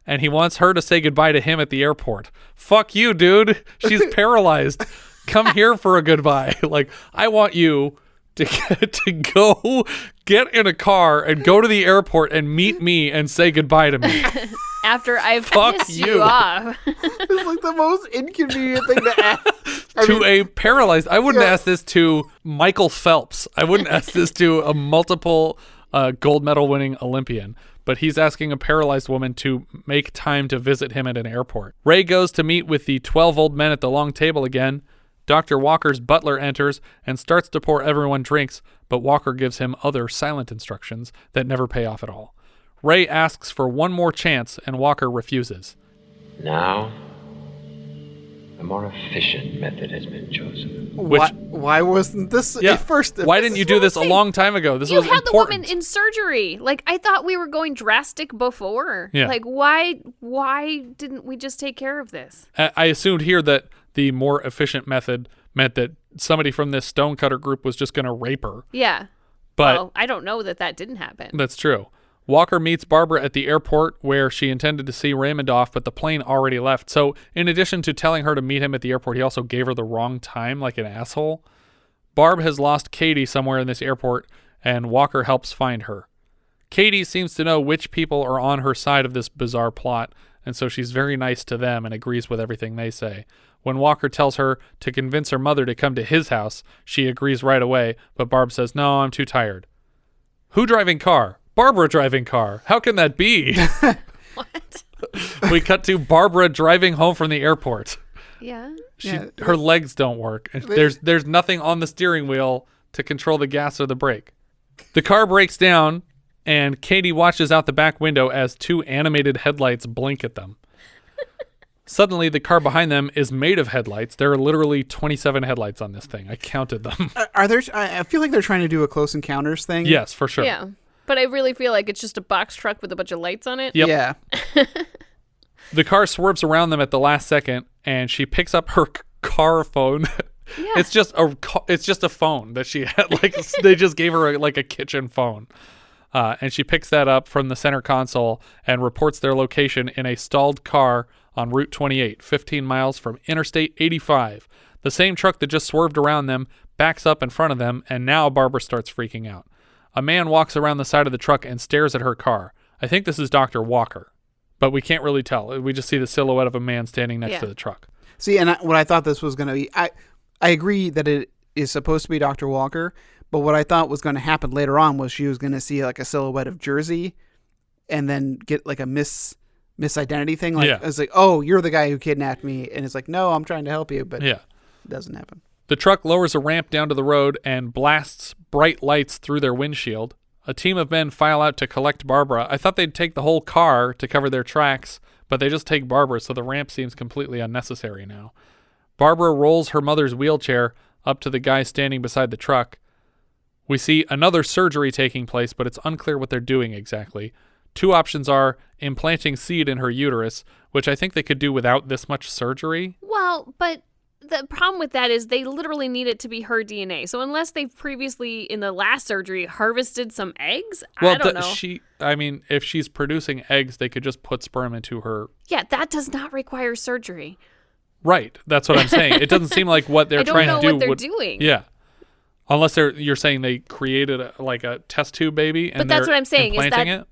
and he wants her to say goodbye to him at the airport. Fuck you, dude. She's paralyzed. Come here for a goodbye. Like, I want you to go get in a car and go to the airport and meet me and say goodbye to me. After I've Fuck pissed you. you off. It's like the most inconvenient thing to ask. A paralyzed. I wouldn't ask this to Michael Phelps. I wouldn't ask this to a multiple gold medal winning Olympian. But he's asking a paralyzed woman to make time to visit him at an airport. Ray goes to meet with the 12 old men at the long table again. Dr. Walker's butler enters and starts to pour everyone drinks, but Walker gives him other silent instructions that never pay off at all. Ray asks for one more chance, and Walker refuses. Now, a more efficient method has been chosen. Why wasn't this first? Why didn't you do this a long time ago? This was You had important. the woman in surgery. Like, I thought we were going drastic before. Yeah. Like, why didn't we just take care of this? I assumed here that the more efficient method meant that somebody from this stonecutter group was just going to rape her. Yeah. But well, I don't know that didn't happen. That's true. Walker meets Barbara at the airport where she intended to see Raymond off, but the plane already left. So in addition to telling her to meet him at the airport, he also gave her the wrong time like an asshole. Barb has lost Katy somewhere in this airport, and Walker helps find her. Katy seems to know which people are on her side of this bizarre plot, and so she's very nice to them and agrees with everything they say. When Walker tells her to convince her mother to come to his house, she agrees right away, but Barb says, no, I'm too tired. Who driving car? Barbara driving car. How can that be? What? We cut to Barbara driving home from the airport. Yeah. Her legs don't work. There's nothing on the steering wheel to control the gas or the brake. The car breaks down, and Katy watches out the back window as two animated headlights blink at them. Suddenly, the car behind them is made of headlights. There are literally 27 headlights on this thing. I counted them. Are there? I feel like they're trying to do a Close Encounters thing. Yes, for sure. Yeah. But I really feel like it's just a box truck with a bunch of lights on it. Yep. Yeah. The car swerves around them at the last second, and she picks up her car phone. Yeah. It's just a phone that she had. Like they just gave her a kitchen phone, and she picks that up from the center console and reports their location in a stalled car on Route 28, 15 miles from Interstate 85. The same truck that just swerved around them backs up in front of them, and now Barbara starts freaking out. A man walks around the side of the truck and stares at her car. I think this is Dr. Walker, but we can't really tell. We just see the silhouette of a man standing next to the truck. See, and what I thought this was going to be, I agree that it is supposed to be Dr. Walker, but what I thought was going to happen later on was she was going to see like a silhouette of Jerzy and then get like a misidentity thing. Like, it's like, oh, you're the guy who kidnapped me. And it's like, no, I'm trying to help you, but it doesn't happen. The truck lowers a ramp down to the road and blasts bright lights through their windshield. A team of men file out to collect Barbara. I thought they'd take the whole car to cover their tracks, but they just take Barbara, so the ramp seems completely unnecessary now. Barbara rolls her mother's wheelchair up to the guy standing beside the truck. We see another surgery taking place, but it's unclear what they're doing exactly. Two options are implanting seed in her uterus, which I think they could do without this much surgery. Well, but the problem with that is they literally need it to be her DNA. So unless they've previously, in the last surgery, harvested some eggs, I don't know. If she's producing eggs, they could just put sperm into her. Yeah, that does not require surgery. Right. That's what I'm saying. It doesn't seem like what they're trying to do. I don't know what they're doing. Yeah. Unless you're saying they created a test tube baby, and but that's what I'm saying. Is implanting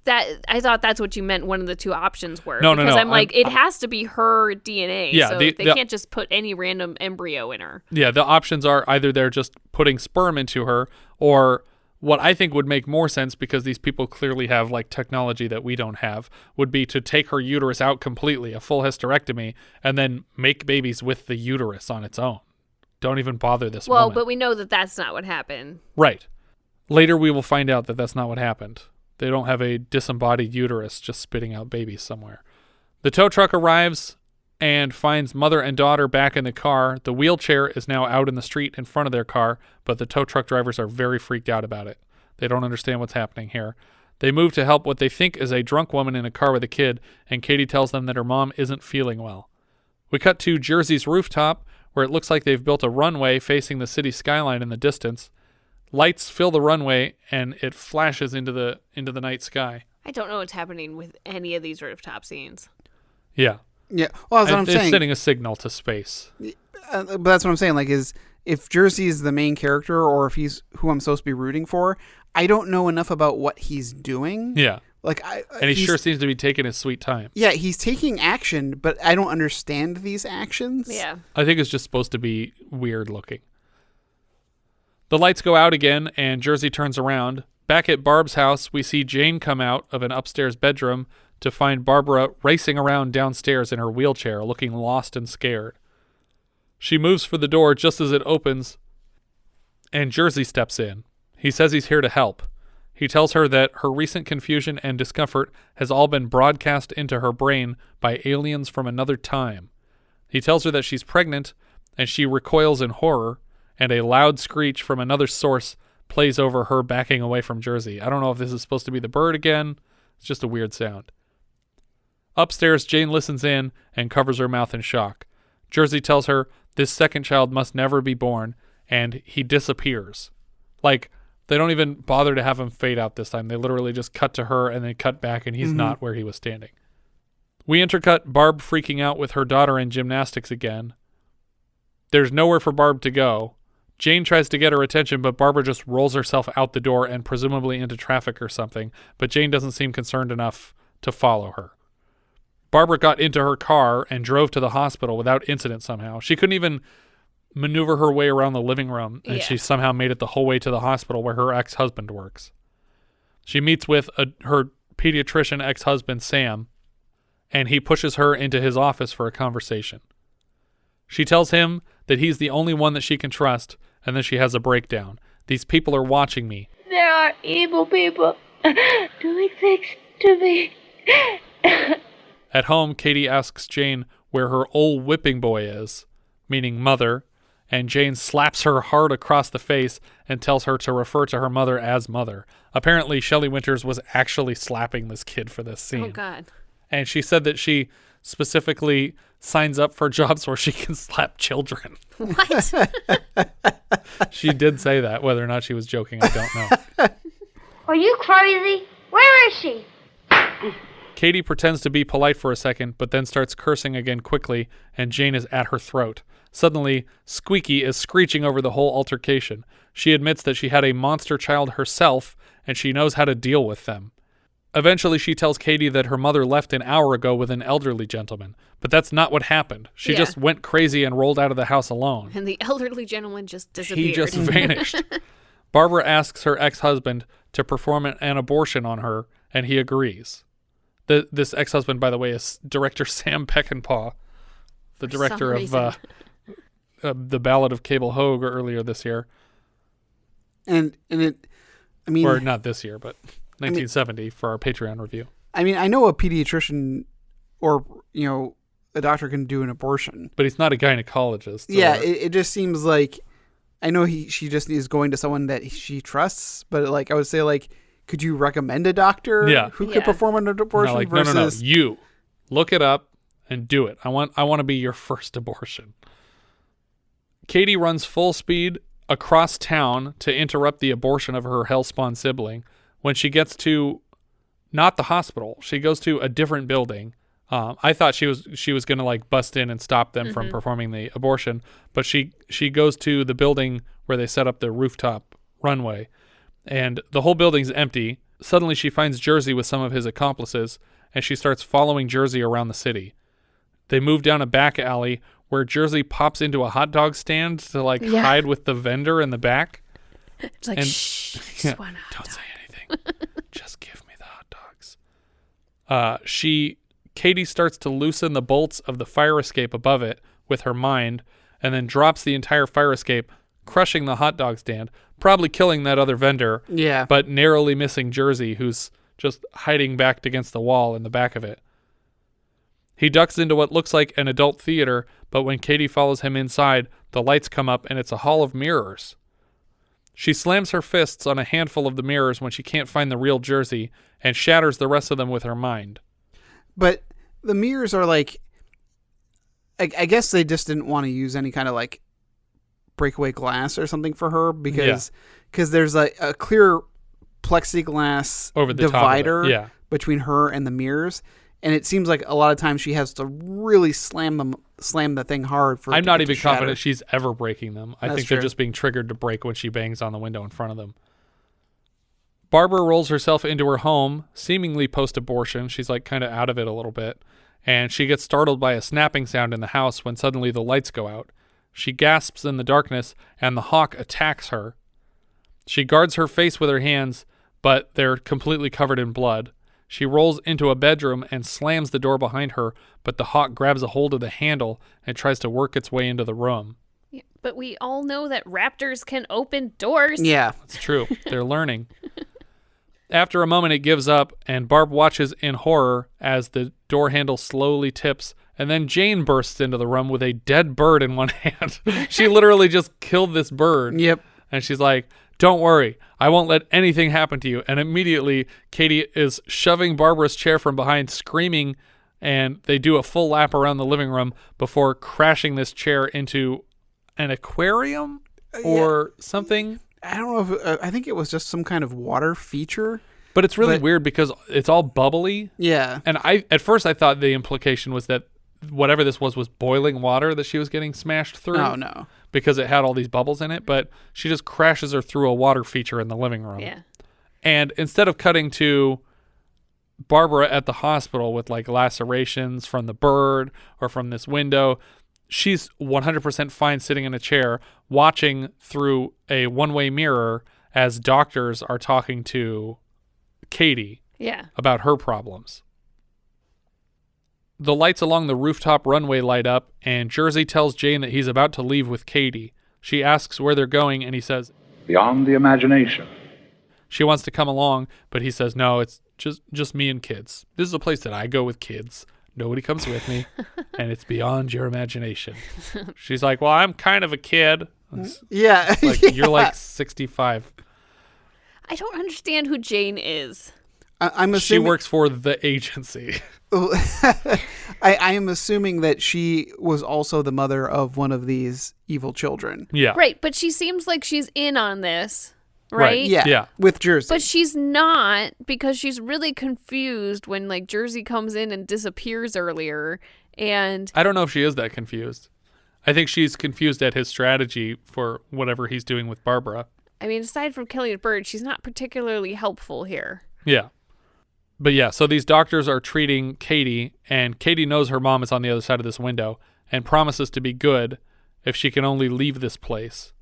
that I thought that's what you meant? One of the two options were. No. Because I'm like, it has to be her DNA. Yeah, so they can't just put any random embryo in her. Yeah, the options are either they're just putting sperm into her, or what I think would make more sense, because these people clearly have like technology that we don't have, would be to take her uterus out completely, a full hysterectomy, and then make babies with the uterus on its own. Don't even bother this woman. Well, but we know that that's not what happened. Right. Later we will find out that that's not what happened. They don't have a disembodied uterus just spitting out babies somewhere. The tow truck arrives and finds mother and daughter back in the car. The wheelchair is now out in the street in front of their car, but the tow truck drivers are very freaked out about it. They don't understand what's happening here. They move to help what they think is a drunk woman in a car with a kid, and Katy tells them that her mom isn't feeling well. We cut to Jersey's rooftop, where it looks like they've built a runway facing the city skyline in the distance. Lights fill the runway, and it flashes into the night sky. I don't know what's happening with any of these rooftop scenes. Yeah. Yeah. Well, that's what I'm saying. It's sending a signal to space. But that's what I'm saying. Like, if Jerzy is the main character, or if he's who I'm supposed to be rooting for, I don't know enough about what he's doing. Yeah. Like, and he sure seems to be taking his sweet time. Yeah, he's taking action, but I don't understand these actions. Yeah. I think it's just supposed to be weird looking. The lights go out again, and Jerzy turns around. Back at Barb's house, we see Jane come out of an upstairs bedroom to find Barbara racing around downstairs in her wheelchair, looking lost and scared. She moves for the door just as it opens, and Jerzy steps in. He says he's here to help. He tells her that her recent confusion and discomfort has all been broadcast into her brain by aliens from another time. He tells her that she's pregnant, and she recoils in horror, and a loud screech from another source plays over her backing away from Jerzy. I don't know if this is supposed to be the bird again. It's just a weird sound. Upstairs, Jane listens in and covers her mouth in shock. Jerzy tells her this second child must never be born, and he disappears. Like, they don't even bother to have him fade out this time. They literally just cut to her and then cut back, and he's not where he was standing. We intercut Barb freaking out with her daughter in gymnastics again. There's nowhere for Barb to go. Jane tries to get her attention, but Barbara just rolls herself out the door and presumably into traffic or something, but Jane doesn't seem concerned enough to follow her. Barbara got into her car and drove to the hospital without incident somehow. She couldn't even maneuver her way around the living room, and she somehow made it the whole way to the hospital where her ex-husband works. She meets with her pediatrician ex-husband, Sam, and he pushes her into his office for a conversation. She tells him that he's the only one that she can trust, and then she has a breakdown. These people are watching me. There are evil people doing things to me. At home, Katy asks Jane where her old whipping boy is, meaning mother, and Jane slaps her hard across the face and tells her to refer to her mother as mother. Apparently, Shelley Winters was actually slapping this kid for this scene. Oh, God. And she said that she specifically signs up for jobs where she can slap children. What? She did say that. Whether or not she was joking, I don't know. Are you crazy? Where is she? Katy pretends to be polite for a second, but then starts cursing again quickly, and Jane is at her throat. Suddenly, Squeaky is screeching over the whole altercation. She admits that she had a monster child herself, and she knows how to deal with them. Eventually, she tells Katy that her mother left an hour ago with an elderly gentleman, but that's not what happened. She just went crazy and rolled out of the house alone. And the elderly gentleman just disappeared. He just vanished. Barbara asks her ex-husband to perform an abortion on her, and he agrees. This ex-husband, by the way, is director Sam Peckinpah, the director of The Ballad of Cable Hogue earlier this year. And it, I mean... Or not this year, but 1970 for our Patreon review. I mean, I know a pediatrician or, a doctor can do an abortion. But he's not a gynecologist. Yeah, it just seems like... I know she just is going to someone that she trusts, but I would say could you recommend a doctor who could perform an abortion versus... No. You look it up and do it. I want to be your first abortion. Katy runs full speed across town to interrupt the abortion of her hellspawn sibling. When she gets to not the hospital, she goes to a different building. I thought she was going to bust in and stop them from performing the abortion, but she goes to the building where they set up the rooftop runway. And the whole building's empty. Suddenly she finds Jerzy with some of his accomplices, and she starts following Jerzy around the city. They move down a back alley where Jerzy pops into a hot dog stand to hide with the vendor in the back. It's like, shh, just one hot dog. Don't say anything. Just give me the hot dogs. Katy starts to loosen the bolts of the fire escape above it with her mind, and then drops the entire fire escape, crushing the hot dog stand, probably killing that other vendor, but narrowly missing Jerzy, who's just hiding back against the wall in the back of it. He ducks into what looks like an adult theater, but when Katy follows him inside, the lights come up and it's a hall of mirrors. She slams her fists on a handful of the mirrors when she can't find the real Jerzy, and shatters the rest of them with her mind. But the mirrors are I guess they just didn't want to use any kind of breakaway glass or something for her, because there's a clear plexiglass over the divider between her and the mirrors, and it seems like a lot of times she has to really slam the thing hard for. I'm not even confident she's ever breaking them. I think true. They're just being triggered to break when she bangs on the window in front of them. Barbara rolls herself into her home, seemingly post-abortion. She's kind of out of it a little bit, and she gets startled by a snapping sound in the house when suddenly the lights go out. She gasps in the darkness, and the hawk attacks her. She guards her face with her hands, but they're completely covered in blood. She rolls into a bedroom and slams the door behind her, but the hawk grabs a hold of the handle and tries to work its way into the room. Yeah, but we all know that raptors can open doors. Yeah. That's true. They're learning. After a moment, it gives up, and Barb watches in horror as the door handle slowly tips, and then Jane bursts into the room with a dead bird in one hand. She literally just killed this bird. Yep. And she's like, "Don't worry, I won't let anything happen to you." And immediately, Katy is shoving Barbara's chair from behind, screaming, and they do a full lap around the living room before crashing this chair into an aquarium or something. I don't know if I think it was just some kind of water feature. But it's really weird because it's all bubbly. Yeah. And at first I thought the implication was that whatever this was boiling water that she was getting smashed through. Oh, no. Because it had all these bubbles in it, but she just crashes her through a water feature in the living room. Yeah. And instead of cutting to Barbara at the hospital with lacerations from the bird or from this window, she's 100% fine sitting in a chair watching through a one-way mirror as doctors are talking to Katy about her problems. The lights along the rooftop runway light up, and Jerzy tells Jane that he's about to leave with Katy. She asks where they're going, and he says, "Beyond the imagination." She wants to come along, but he says, "No, it's just me and kids. This is a place that I go with kids. Nobody comes with me, and it's beyond your imagination." She's like, "Well, I'm kind of a kid." Yeah. You're 65. I don't understand who Jane is. I'm assuming she works for the agency. I am assuming that she was also the mother of one of these evil children. Yeah. Right, but she seems like she's in on this, right? Yeah. With Jerzy. But she's not, because she's really confused when Jerzy comes in and disappears earlier. And I don't know if she is that confused. I think she's confused at his strategy for whatever he's doing with Barbara. I mean, aside from killing a bird, she's not particularly helpful here. Yeah. But yeah, so these doctors are treating Katy, and Katy knows her mom is on the other side of this window and promises to be good if she can only leave this place.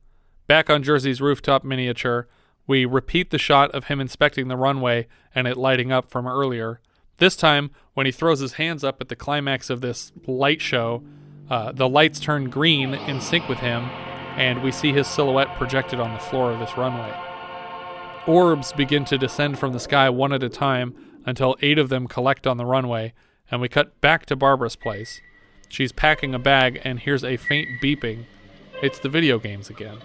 Back on Jerzy's rooftop miniature, we repeat the shot of him inspecting the runway and it lighting up from earlier. This time, when he throws his hands up at the climax of this light show, the lights turn green in sync with him, and we see his silhouette projected on the floor of this runway. Orbs begin to descend from the sky one at a time until 8 of them collect on the runway, and we cut back to Barbara's place. She's packing a bag and hears a faint beeping. It's the video games again.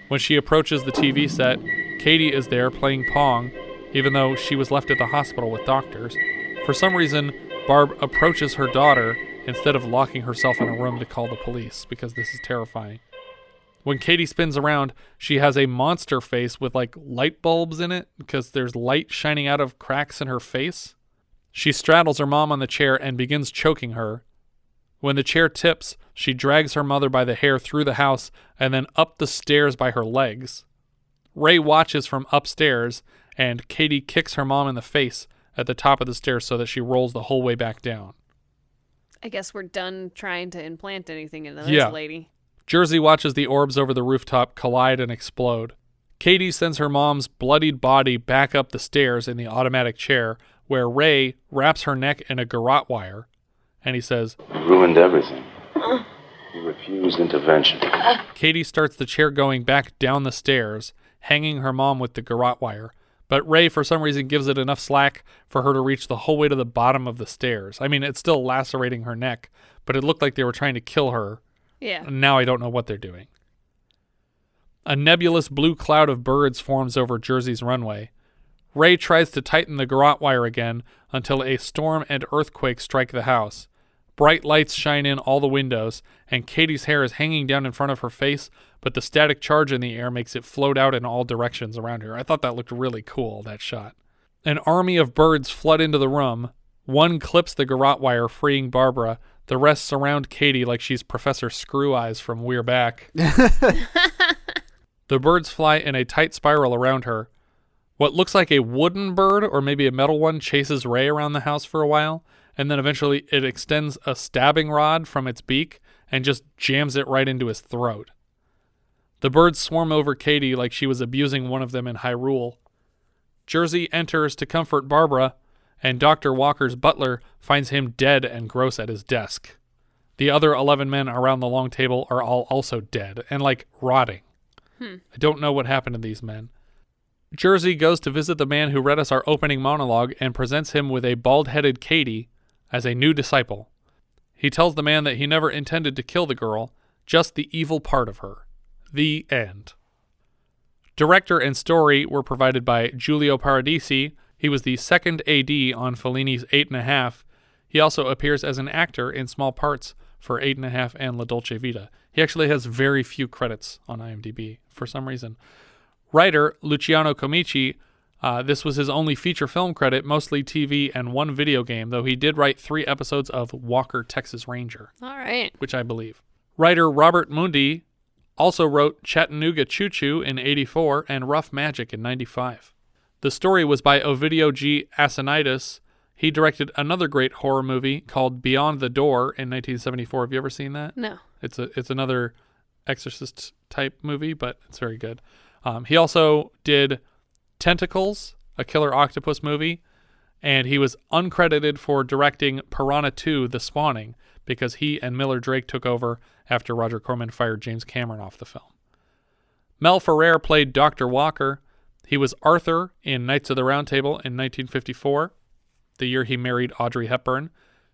When she approaches the TV set, Katy is there playing Pong, even though she was left at the hospital with doctors. For some reason, Barb approaches her daughter instead of locking herself in a room to call the police, because this is terrifying. When Katy spins around, she has a monster face with light bulbs in it because there's light shining out of cracks in her face. She straddles her mom on the chair and begins choking her. When the chair tips, she drags her mother by the hair through the house and then up the stairs by her legs. Ray watches from upstairs, and Katy kicks her mom in the face at the top of the stairs so that she rolls the whole way back down. I guess we're done trying to implant anything into this lady. Jerzy watches the orbs over the rooftop collide and explode. Katy sends her mom's bloodied body back up the stairs in the automatic chair, where Ray wraps her neck in a garrote wire, and he says, You ruined everything. You refused intervention. Katy starts the chair going back down the stairs, hanging her mom with the garrote wire, but Ray, for some reason, gives it enough slack for her to reach the whole way to the bottom of the stairs. I mean, it's still lacerating her neck, but it looked like they were trying to kill her. Yeah. And now I don't know what they're doing. A nebulous blue cloud of birds forms over Jerzy's runway. Ray tries to tighten the garrote wire again until a storm and earthquake strike the house. Bright lights shine in all the windows, and Katy's hair is hanging down in front of her face, but the static charge in the air makes it float out in all directions around her. I thought that looked really cool, that shot. An army of birds flood into the room. One clips the garrote wire, freeing Barbara. The rest surround Katy like she's Professor Screw Eyes from We're Back. The birds fly in a tight spiral around her. What looks like a wooden bird, or maybe a metal one, chases Ray around the house for a while, and then eventually it extends a stabbing rod from its beak and just jams it right into his throat. The birds swarm over Katy like she was abusing one of them in Hyrule. Jerzy enters to comfort Barbara, and Dr. Walker's butler finds him dead and gross at his desk. The other 11 men around the long table are all also dead and, like, rotting. I don't know what happened to these men. Jerzy goes to visit the man who read us our opening monologue and presents him with a bald-headed Katy as a new disciple. He tells the man that he never intended to kill the girl, just the evil part of her. The end. Director and story were provided by Giulio Paradisi. He was the second AD on Fellini's 8.5. He also appears as an actor in small parts for 8.5 and La Dolce Vita. He actually has very few credits on IMDb for some reason. Writer Luciano Comici, this was his only feature film credit, mostly TV and one video game, though he did write 3 episodes of Walker, Texas Ranger. All right. Which I believe. Writer Robert Mundi also wrote Chattanooga Choo Choo in 84 and Rough Magic in 95. The story was by Ovidio G. Assonitis. He directed another great horror movie called Beyond the Door in 1974. Have you ever seen that? No. It's another Exorcist type movie, but it's very good. He also did Tentacles, a killer octopus movie, and he was uncredited for directing Piranha 2: The Spawning because he and Miller Drake took over after Roger Corman fired James Cameron off the film. Mel Ferrer played Dr. Walker. He was Arthur in Knights of the Round Table in 1954, the year he married Audrey Hepburn.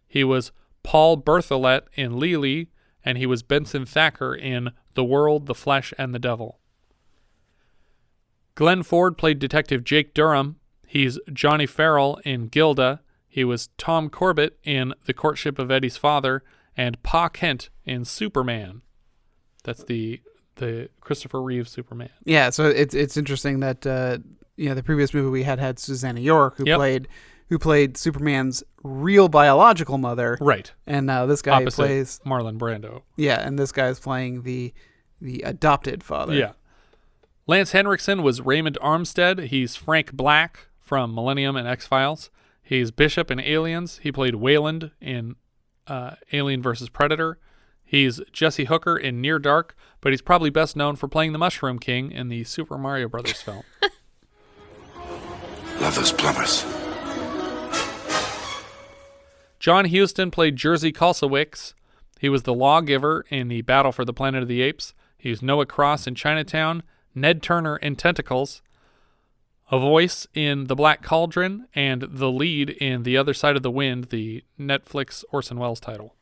He was Paul Bertholet in Lily, and he was Benson Thacker in The World, the Flesh, and the Devil. Glenn Ford played Detective Jake Durham. He's Johnny Farrell in Gilda. He was Tom Corbett in The Courtship of Eddie's Father, and Pa Kent in Superman. That's the Christopher Reeve Superman. Yeah, so it's interesting that the previous movie we had Susanna York who played Superman's real biological mother. Right. And now this guy opposite plays Marlon Brando. Yeah, and this guy is playing the adopted father. Yeah. Lance Henriksen was Raymond Armstead. He's Frank Black from Millennium and X-Files. He's Bishop in Aliens. He played Wayland in Alien vs. Predator. He's Jesse Hooker in Near Dark, but he's probably best known for playing the Mushroom King in the Super Mario Brothers film. Love those plumbers. John Huston played Jerzy Colsowicz. He was the lawgiver in the Battle for the Planet of the Apes. He was Noah Cross in Chinatown, Ned Turner in Tentacles, a voice in The Black Cauldron, and the lead in The Other Side of the Wind, the Netflix Orson Welles title.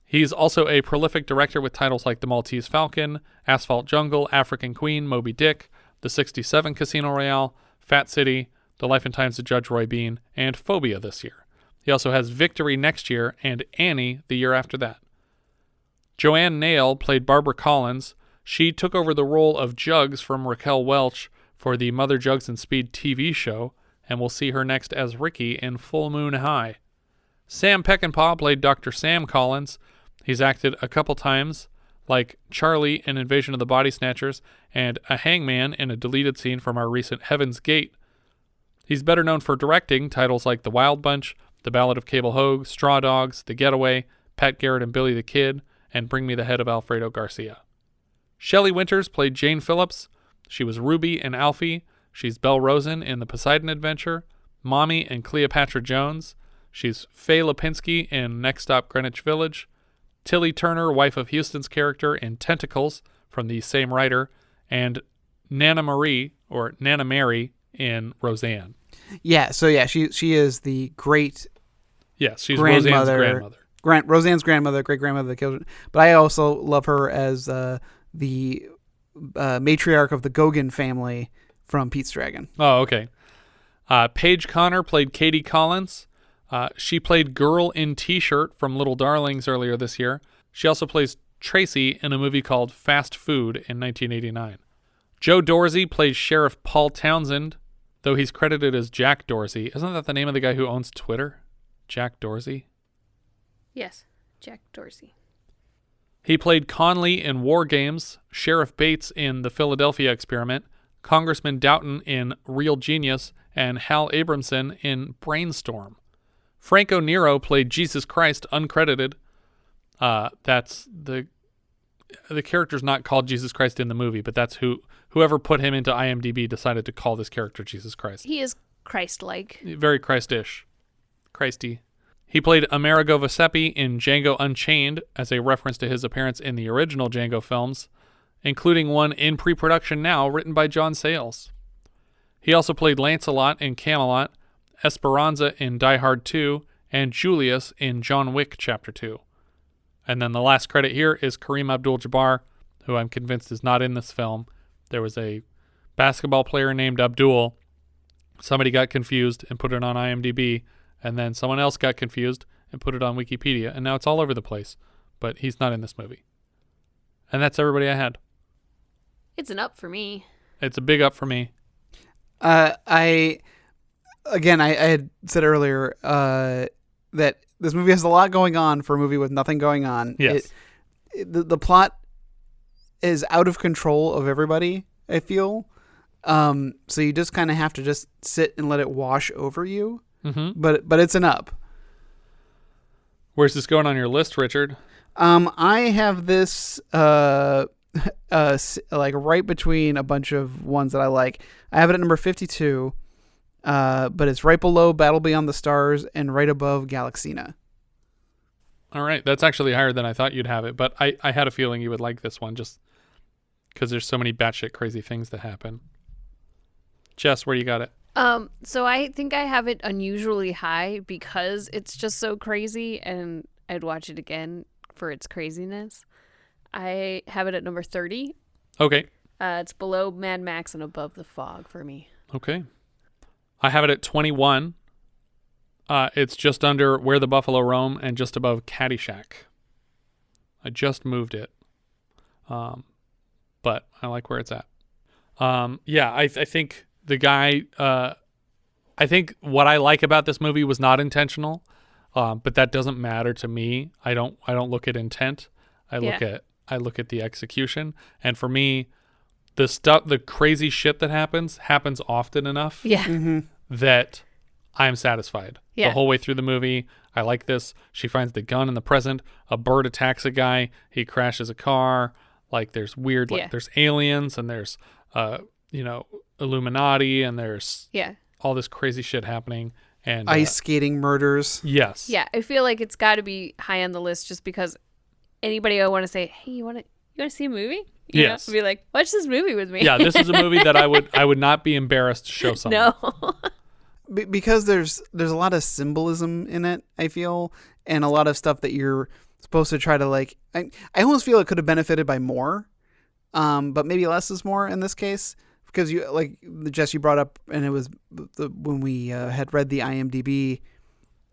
He's also a prolific director with titles like The Maltese Falcon, Asphalt Jungle, African Queen, Moby Dick, The 67 Casino Royale, Fat City, The Life and Times of Judge Roy Bean, and Phobia this year. He also has Victory next year and Annie the year after that. Joanne Nail played Barbara Collins. She took over the role of Jugs from Raquel Welch for the Mother Jugs and Speed TV show, and we'll see her next as Ricky in Full Moon High. Sam Peckinpah played Dr. Sam Collins. He's acted a couple times, like Charlie in Invasion of the Body Snatchers and a hangman in a deleted scene from our recent Heaven's Gate. He's better known for directing titles like The Wild Bunch, The Ballad of Cable Hogue, Straw Dogs, The Getaway, Pat Garrett and Billy the Kid, and Bring Me the Head of Alfredo Garcia. Shelley Winters played Jane Phillips. She was Ruby in Alfie. She's Belle Rosen in The Poseidon Adventure, Mommy and Cleopatra Jones. She's Faye Lipinski in Next Stop Greenwich Village, Tilly Turner, wife of Huston's character in Tentacles from the same writer, and Nana Mary in Roseanne. Yeah, so yeah, she is the great Yes, she's Roseanne's grandmother. Roseanne's grandmother, great-grandmother of the children. But I also love her as the matriarch of the Gauguin family from Pete's Dragon. Oh, okay. Paige Connor played Katy Collins. She played Girl in T-Shirt from Little Darlings earlier this year. She also plays Tracy in a movie called Fast Food in 1989. Joe Dorsey plays Sheriff Paul Townsend, though he's credited as Jack Dorsey. Isn't that the name of the guy who owns Twitter? Jack Dorsey? Yes, Jack Dorsey. He played Conley in War Games, Sheriff Bates in The Philadelphia Experiment, Congressman Doughton in Real Genius, and Hal Abramson in Brainstorm. Franco Nero played Jesus Christ, uncredited. That's the character's not called Jesus Christ in the movie, but that's whoever put him into IMDb decided to call this character Jesus Christ. He is Christ-like. Very Christ-ish. Christy. He played Amerigo Vespucci in Django Unchained as a reference to his appearance in the original Django films, including one in pre-production now written by John Sayles. He also played Lancelot in Camelot, Esperanza in Die Hard 2, and Julius in John Wick Chapter 2. And then the last credit here is Kareem Abdul-Jabbar, who I'm convinced is not in this film. There was a basketball player named Abdul. Somebody got confused and put it on IMDb, and then someone else got confused and put it on Wikipedia, and now it's all over the place. But he's not in this movie. And that's everybody I had. It's an up for me. It's a big up for me. I had said earlier that this movie has a lot going on for a movie with nothing going on. Yes. The plot is out of control of everybody, I feel. So you just kind of have to just sit and let it wash over you. Mm-hmm. But it's an up. Where's this going on your list, Richard? I have this like right between a bunch of ones that I like. I have it at number 52, but it's right below Battle Beyond the Stars and right above Galaxina. All right, that's actually higher than I thought you'd have it, but I had a feeling you would like this one just because there's so many batshit crazy things that happen. Jess, where you got it? So I think I have it unusually high because it's just so crazy, and I'd watch it again for its craziness. I have it at number 30. Okay. It's below Mad Max and above The Fog for me. Okay. I have it at 21. It's just under Where the Buffalo Roam and just above Caddyshack. I just moved it. But I like where it's at. I think the guy, I think what I like about this movie was not intentional, but that doesn't matter to me. I don't look at intent. I look at the execution. And for me, the crazy shit that happens often enough that I'm satisfied. The whole way through the movie. I like this. She finds the gun in the present. A bird attacks a guy. He crashes a car. Like there's weird, there's aliens and there's, Illuminati and there's all this crazy shit happening. And ice skating murders. Yes. Yeah, I feel like it's got to be high on the list just because anybody I want to say, hey, you want to see a movie? Yes. Be like, watch this movie with me. Yeah, this is a movie that I would not be embarrassed to show someone. No. Because there's a lot of symbolism in it, I feel, and a lot of stuff that you're supposed to try to like. I almost feel it could have benefited by more, but maybe less is more in this case. Because you like Jess, you brought up, and it was when we had read the IMDb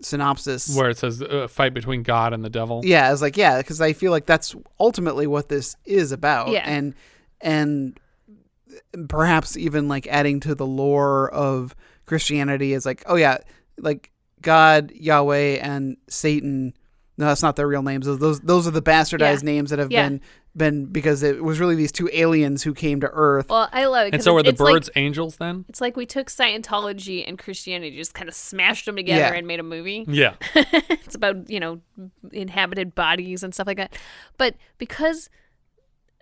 synopsis where it says a fight between God and the devil. Yeah, I was like, because I feel like that's ultimately what this is about. Yeah. And perhaps even like adding to the lore of Christianity is like, like God, Yahweh, and Satan. No, that's not their real names. Those are the bastardized names that have been because it was really these two aliens who came to Earth. Well, I love it. And so are the birds angels then? It's like we took Scientology and Christianity, just kind of smashed them together and made a movie. Yeah. It's about, inhabited bodies and stuff like that. But because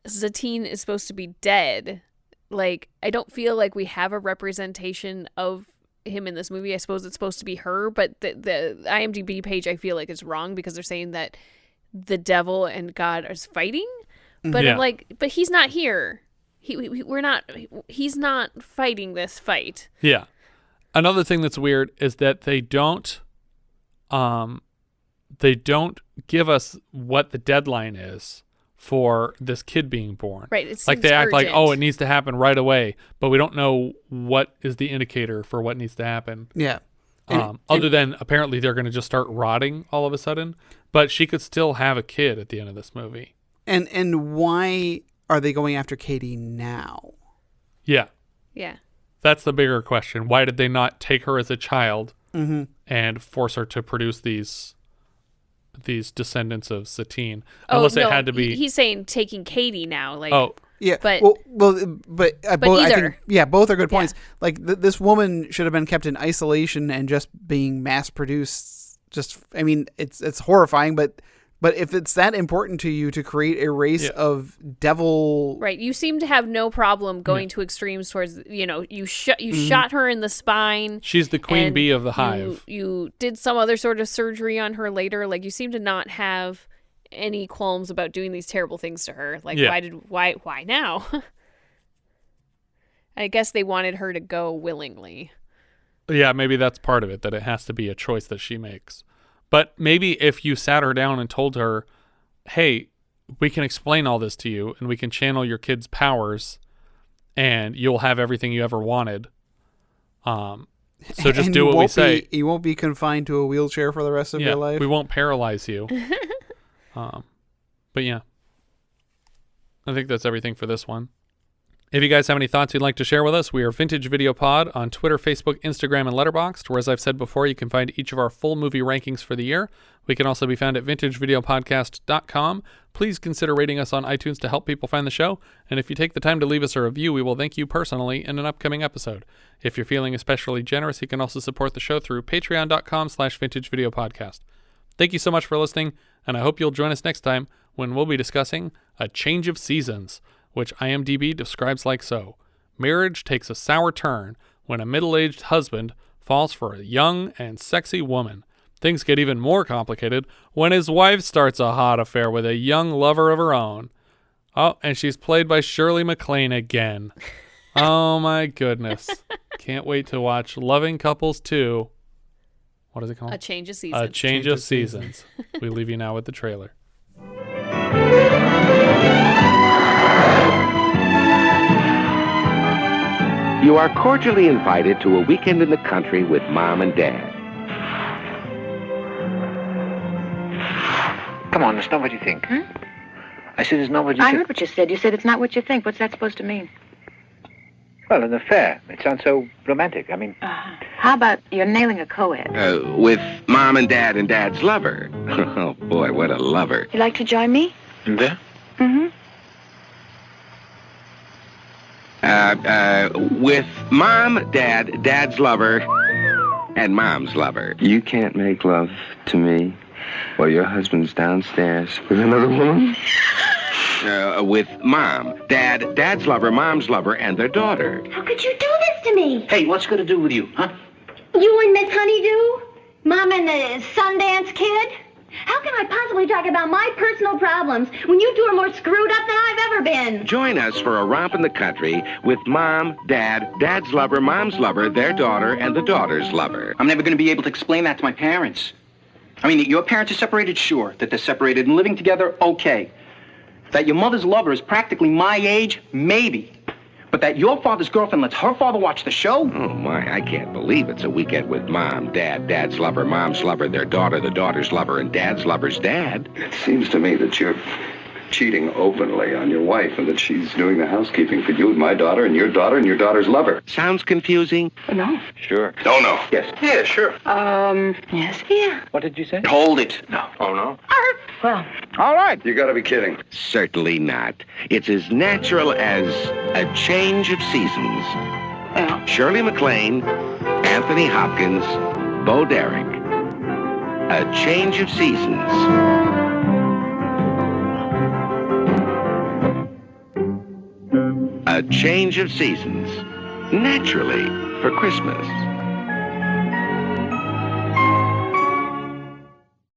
Satine is supposed to be dead, like, I don't feel like we have a representation of him in this movie. I suppose it's supposed to be her, but the IMDb page I feel like is wrong because they're saying that the devil and God are fighting, but I'm like, but he's not here. He's not fighting this fight. Yeah. Another thing that's weird is that they don't give us what the deadline is for this kid being born. Right. It seems like they act like, urgent. oh, it needs to happen right away, but we don't know what is the indicator for what needs to happen. Yeah. Other than apparently they're going to just start rotting all of a sudden, but she could still have a kid at the end of this movie. And why are they going after Katy now? Yeah. Yeah. That's the bigger question. Why did they not take her as a child and force her to produce these descendants of Satine? Unless it had to be. He's saying taking Katy now. Like, yeah. But both, I either. think, both are good points. Like this woman should have been kept in isolation and just being mass produced. It's horrifying, but if it's that important to you to create a race of devil, right? You seem to have no problem going to extremes towards, you shot her in the spine. She's the queen bee of the hive. You did some other sort of surgery on her later. Like, you seem to not have any qualms about doing these terrible things to her. Like, why now? I guess they wanted her to go willingly. Yeah, maybe that's part of it, that it has to be a choice that she makes. But maybe if you sat her down and told her, hey, we can explain all this to you and we can channel your kid's powers and you'll have everything you ever wanted. So just do what we say. You won't be confined to a wheelchair for the rest of your life. We won't paralyze you. But yeah, I think that's everything for this one. If you guys have any thoughts you'd like to share with us, we are Vintage Video Pod on Twitter, Facebook, Instagram, and Letterboxd, where, as I've said before, you can find each of our full movie rankings for the year. We can also be found at vintagevideopodcast.com. Please consider rating us on iTunes to help people find the show, and if you take the time to leave us a review, we will thank you personally in an upcoming episode. If you're feeling especially generous, you can also support the show through patreon.com/vintagevideopodcast. Thank you so much for listening, and I hope you'll join us next time when we'll be discussing A Change of Seasons, which IMDb describes like so. Marriage takes a sour turn when a middle-aged husband falls for a young and sexy woman. Things get even more complicated when his wife starts a hot affair with a young lover of her own. Oh, and she's played by Shirley MacLaine again. Oh my goodness. Can't wait to watch Loving Couples 2. What is it called? A Change of Seasons. A Change of Seasons. We leave you now with the trailer. You are cordially invited to a weekend in the country with Mom and Dad. Come on, it's not what you think. I said it's not what you I think. heard what you said. You said it's not what you think. What's that supposed to mean? Well, an affair. It sounds so romantic. I mean... How about you're nailing a co-ed? With Mom and Dad's lover. Oh, boy, what a lover. You like to join me? In there? Mm-hmm. With Mom, Dad's lover, and Mom's lover. You can't make love to me while your husband's downstairs with another woman? With Mom, Dad's lover, Mom's lover, and their daughter. How could you do this to me? Hey, what's it got to do with you, huh? You and Miss Honeydew? Mom and the Sundance Kid? How can I possibly talk about my personal problems when you two are more screwed up than I've ever been? Join us for a romp in the country with Mom, Dad's lover, Mom's lover, their daughter, and the daughter's lover. I'm never going to be able to explain that to my parents. I mean, your parents are separated, sure. That they're separated and living together, okay. That your mother's lover is practically my age, maybe. But that your father's girlfriend lets her father watch the show? Oh, my, I can't believe it's a weekend with Mom, Dad's lover, Mom's lover, their daughter, the daughter's lover, and Dad's lover's dad. It seems to me that you're cheating openly on your wife and that she's doing the housekeeping for you and my daughter and your daughter's lover. Sounds confusing? No. Sure. No. Yes. Yeah, sure. Yes. Yeah. What did you say? Hold it. No. Oh, no? Well, All right. You gotta be kidding. Certainly not. It's as natural as a change of seasons. yeah. Shirley MacLaine, Anthony Hopkins, Bo Derek. A change of seasons. A change of seasons. Naturally, for Christmas.